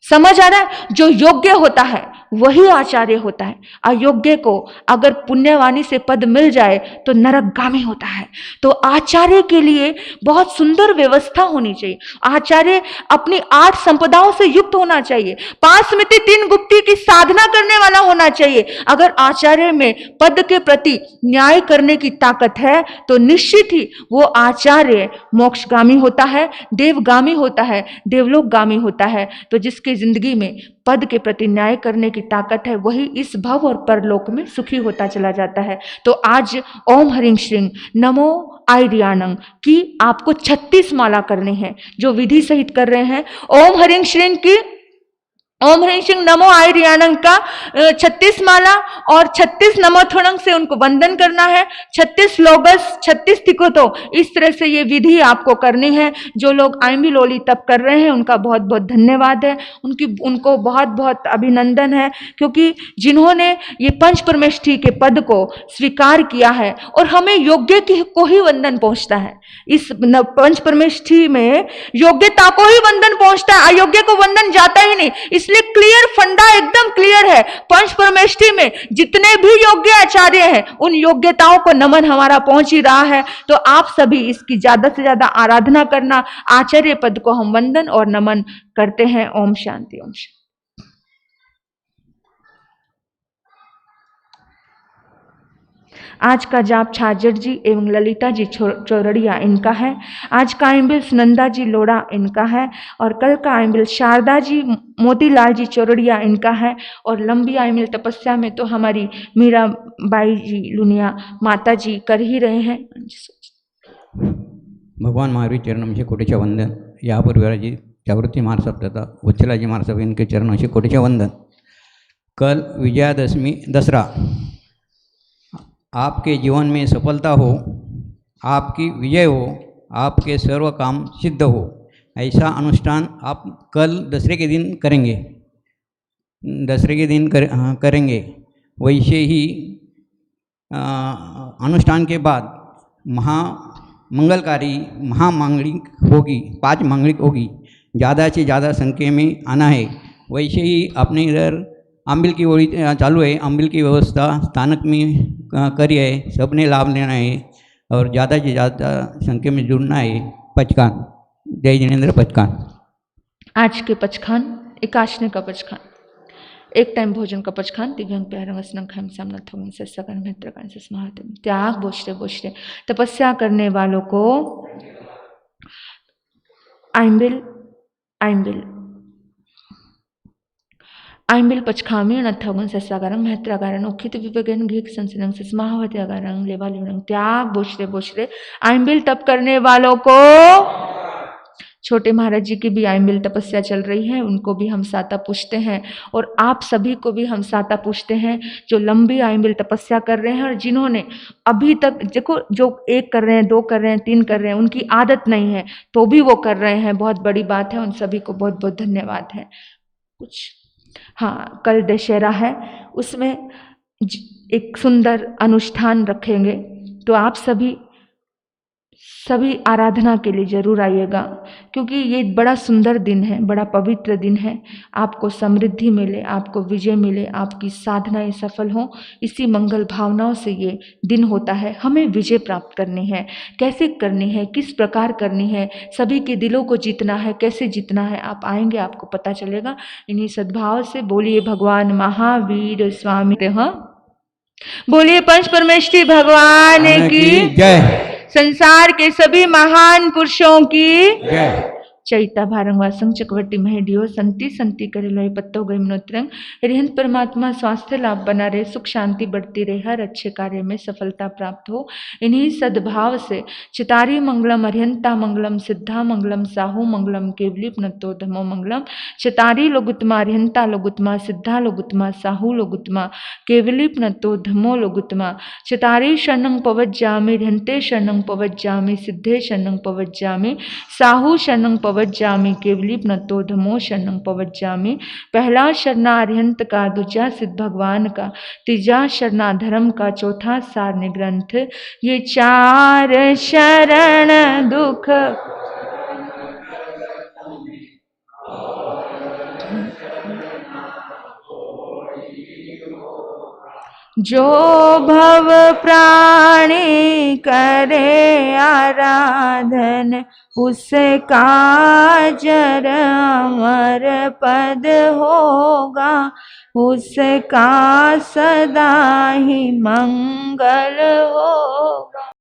समझ आ रहा है? जो योग्य होता है वही आचार्य होता है। अयोग्य को अगर पुण्यवाणी से पद मिल जाए तो नरकगामी होता है। तो आचार्य के लिए बहुत सुंदर व्यवस्था होनी चाहिए। आचार्य अपनी 8 संपदाओं से युक्त होना चाहिए, 5 स्मृति 3 गुप्ती की साधना करने वाला होना चाहिए। अगर आचार्य में पद के प्रति न्याय करने की ताकत है तो निश्चित ही वो आचार्य मोक्षगामी होता है, देवगामी होता है, देवलोकगामी होता है। तो जिसकी जिंदगी में पद के प्रति न्याय करने की ताकत है वही इस भव और परलोक में सुखी होता चला जाता है। तो आज ओम ह्रीं श्रीं नमो आयर्याणं की आपको 36 माला करनी है, जो विधि सहित कर रहे हैं। ओम ह्रीं श्रीं की, ओम ह्रीं श्रीं नमो आयर्याणं का 36 माला और 36 नमोथुणं से उनको वंदन करना है, 36 लोगस 36 तिकुतो, इस तरह से ये विधि आपको करनी है। जो लोग आइम्बिल ओली तप कर रहे हैं उनका बहुत बहुत धन्यवाद है, उनको बहुत बहुत अभिनंदन है, क्योंकि जिन्होंने ये पंच परमेष्ठी के पद को स्वीकार किया है और हमें योग्य को ही वंदन पहुंचता है। इस पंच परमेष्ठी में योग्यता को ही वंदन पहुंचता है, अयोग्य को वंदन जाता ही नहीं। इसलिए क्लियर फंडा एकदम क्लियर है। पंच परमेष्ठी में जितने भी योग्य आचार्य हैं उन योग्यताओं को नमन हमारा पहुंच ही रहा है। तो आप सभी इसकी ज्यादा से ज्यादा आराधना करना, आचार्य पद को हम वंदन और नमन करते हैं। ओम शांति, ओम शांति। आज का जाप छाजर जी एवं ललिता जी चौरड़िया इनका है। आज का आइम्बिल सुनंदा जी लोड़ा इनका है और कल का आइम्बिल शारदा जी मोतीलाल जी चौरड़िया इनका है। और लंबी आइम्बिल तपस्या में तो हमारी मीरा बाई जी लुनिया माता जी कर ही रहे हैं। भगवान महावीर चरणों से कोटीच्या वंदन। यापूर्वी जी जागृती महाराज तथा वत्सलाजी महाराज इनके चरणों से कोटीच्या वंदन। कल विजयादशमी दसरा, आपके जीवन में सफलता हो, आपकी विजय हो, आपके सर्व काम सिद्ध हो, ऐसा अनुष्ठान आप कल दसरे के दिन करेंगे, दसरे के दिन करेंगे। वैसे ही अनुष्ठान के बाद मंगलकारी महामांगलिक होगी, 5 मांगलिक होगी, ज़्यादा से ज़्यादा संख्या में आना है। वैसे ही अपने इधर आम्बिल की ओरी चालू है, आम्बिल की व्यवस्था स्थानक में करी है, सबने लाभ लेना है और ज़्यादा से ज़्यादा संख्या में जुड़ना है। पचखान, जय जिनेन्द्र पचखान। आज के पचखान, एकाशने का पचखान, एक टाइम भोजन का पचखान, दिव्यांग प्यारंग स्नंग खम सामना से सगन मित्रगण से स्मारते त्याग बोझते बोझते तपस्या करने वालों को आइम्बिल आइम्बिल आइम्बिल पचखामी नथगन सस्सागारं महत्रागारं उखित विवेगन घिक संसनंग सस्माहवती अगारं लेवा लिवरंग त्याग बोझते बोझते आइम्बिल तप करने वालों को। छोटे महाराज जी की भी आइम्बिल तपस्या चल रही है, उनको भी हम साता पूछते हैं और आप सभी को भी हम साता पूछते हैं जो लंबी आइम्बिल तपस्या कर रहे हैं और जिन्होंने अभी तक देखो, जो 1 कर रहे हैं, 2 कर रहे हैं, 3 कर रहे हैं, उनकी आदत नहीं है तो भी वो कर रहे हैं, बहुत बड़ी बात है। उन सभी को बहुत बहुत धन्यवाद है। कुछ हाँ, कल दशहरा है, उसमें एक सुंदर अनुष्ठान रखेंगे, तो आप सभी आराधना के लिए जरूर आइएगा, क्योंकि ये बड़ा सुंदर दिन है, बड़ा पवित्र दिन है। आपको समृद्धि मिले, आपको विजय मिले, आपकी साधनाएं सफल हों, इसी मंगल भावनाओं से ये दिन होता है। हमें विजय प्राप्त करनी है, कैसे करनी है, किस प्रकार करनी है, सभी के दिलों को जीतना है, कैसे जीतना है, आप आएंगे आपको पता चलेगा। इन्हीं सद्भाव से बोलिए भगवान महावीर स्वामी, बोलिए पंच परमेष्ठी भगवान की जय। संसार के सभी महान पुरुषों की जय। चैता भारंग वासंग चकवटी महेडियो संति संति करे लोई पत्तो गई मनोत्रंग। हरिहंत परमात्मा स्वास्थ्य लाभ बना रहे, सुख शांति बढ़ती रहे, हर अच्छे कार्य में सफलता प्राप्त हो। इन्हीं सद्भाव से चितारी मंगलम, हरिहंता मंगलम, सिद्धा मंगलम, साहू मंगलम, केवली प्नतो धमो मंगलम। चितारी लोगुत्मा, हरिहंता लोगुत्मा, सिद्धा लोगुत्मा, साहू लोगुत्मा, केवली प्नतो धमो लोगुत्मा। चितारी शरणं पवज्जामि, हरिहंते शरणं पवज्जामि, सिद्धे शरणं पवज्जामि, साहू शरणं पवज्जामि, केवली प्नतो धमो शरणं पवज्जामि। पहला शरणा अरिहंत का, दूजा सिद्ध भगवान का, तीजा शरणा धर्म का, चौथा सारण्य ग्रंथ। ये चार शरण दुख जो भव प्राणी करे आराधन, उसका जर अमर पद होगा, उसका सदा ही मंगल होगा।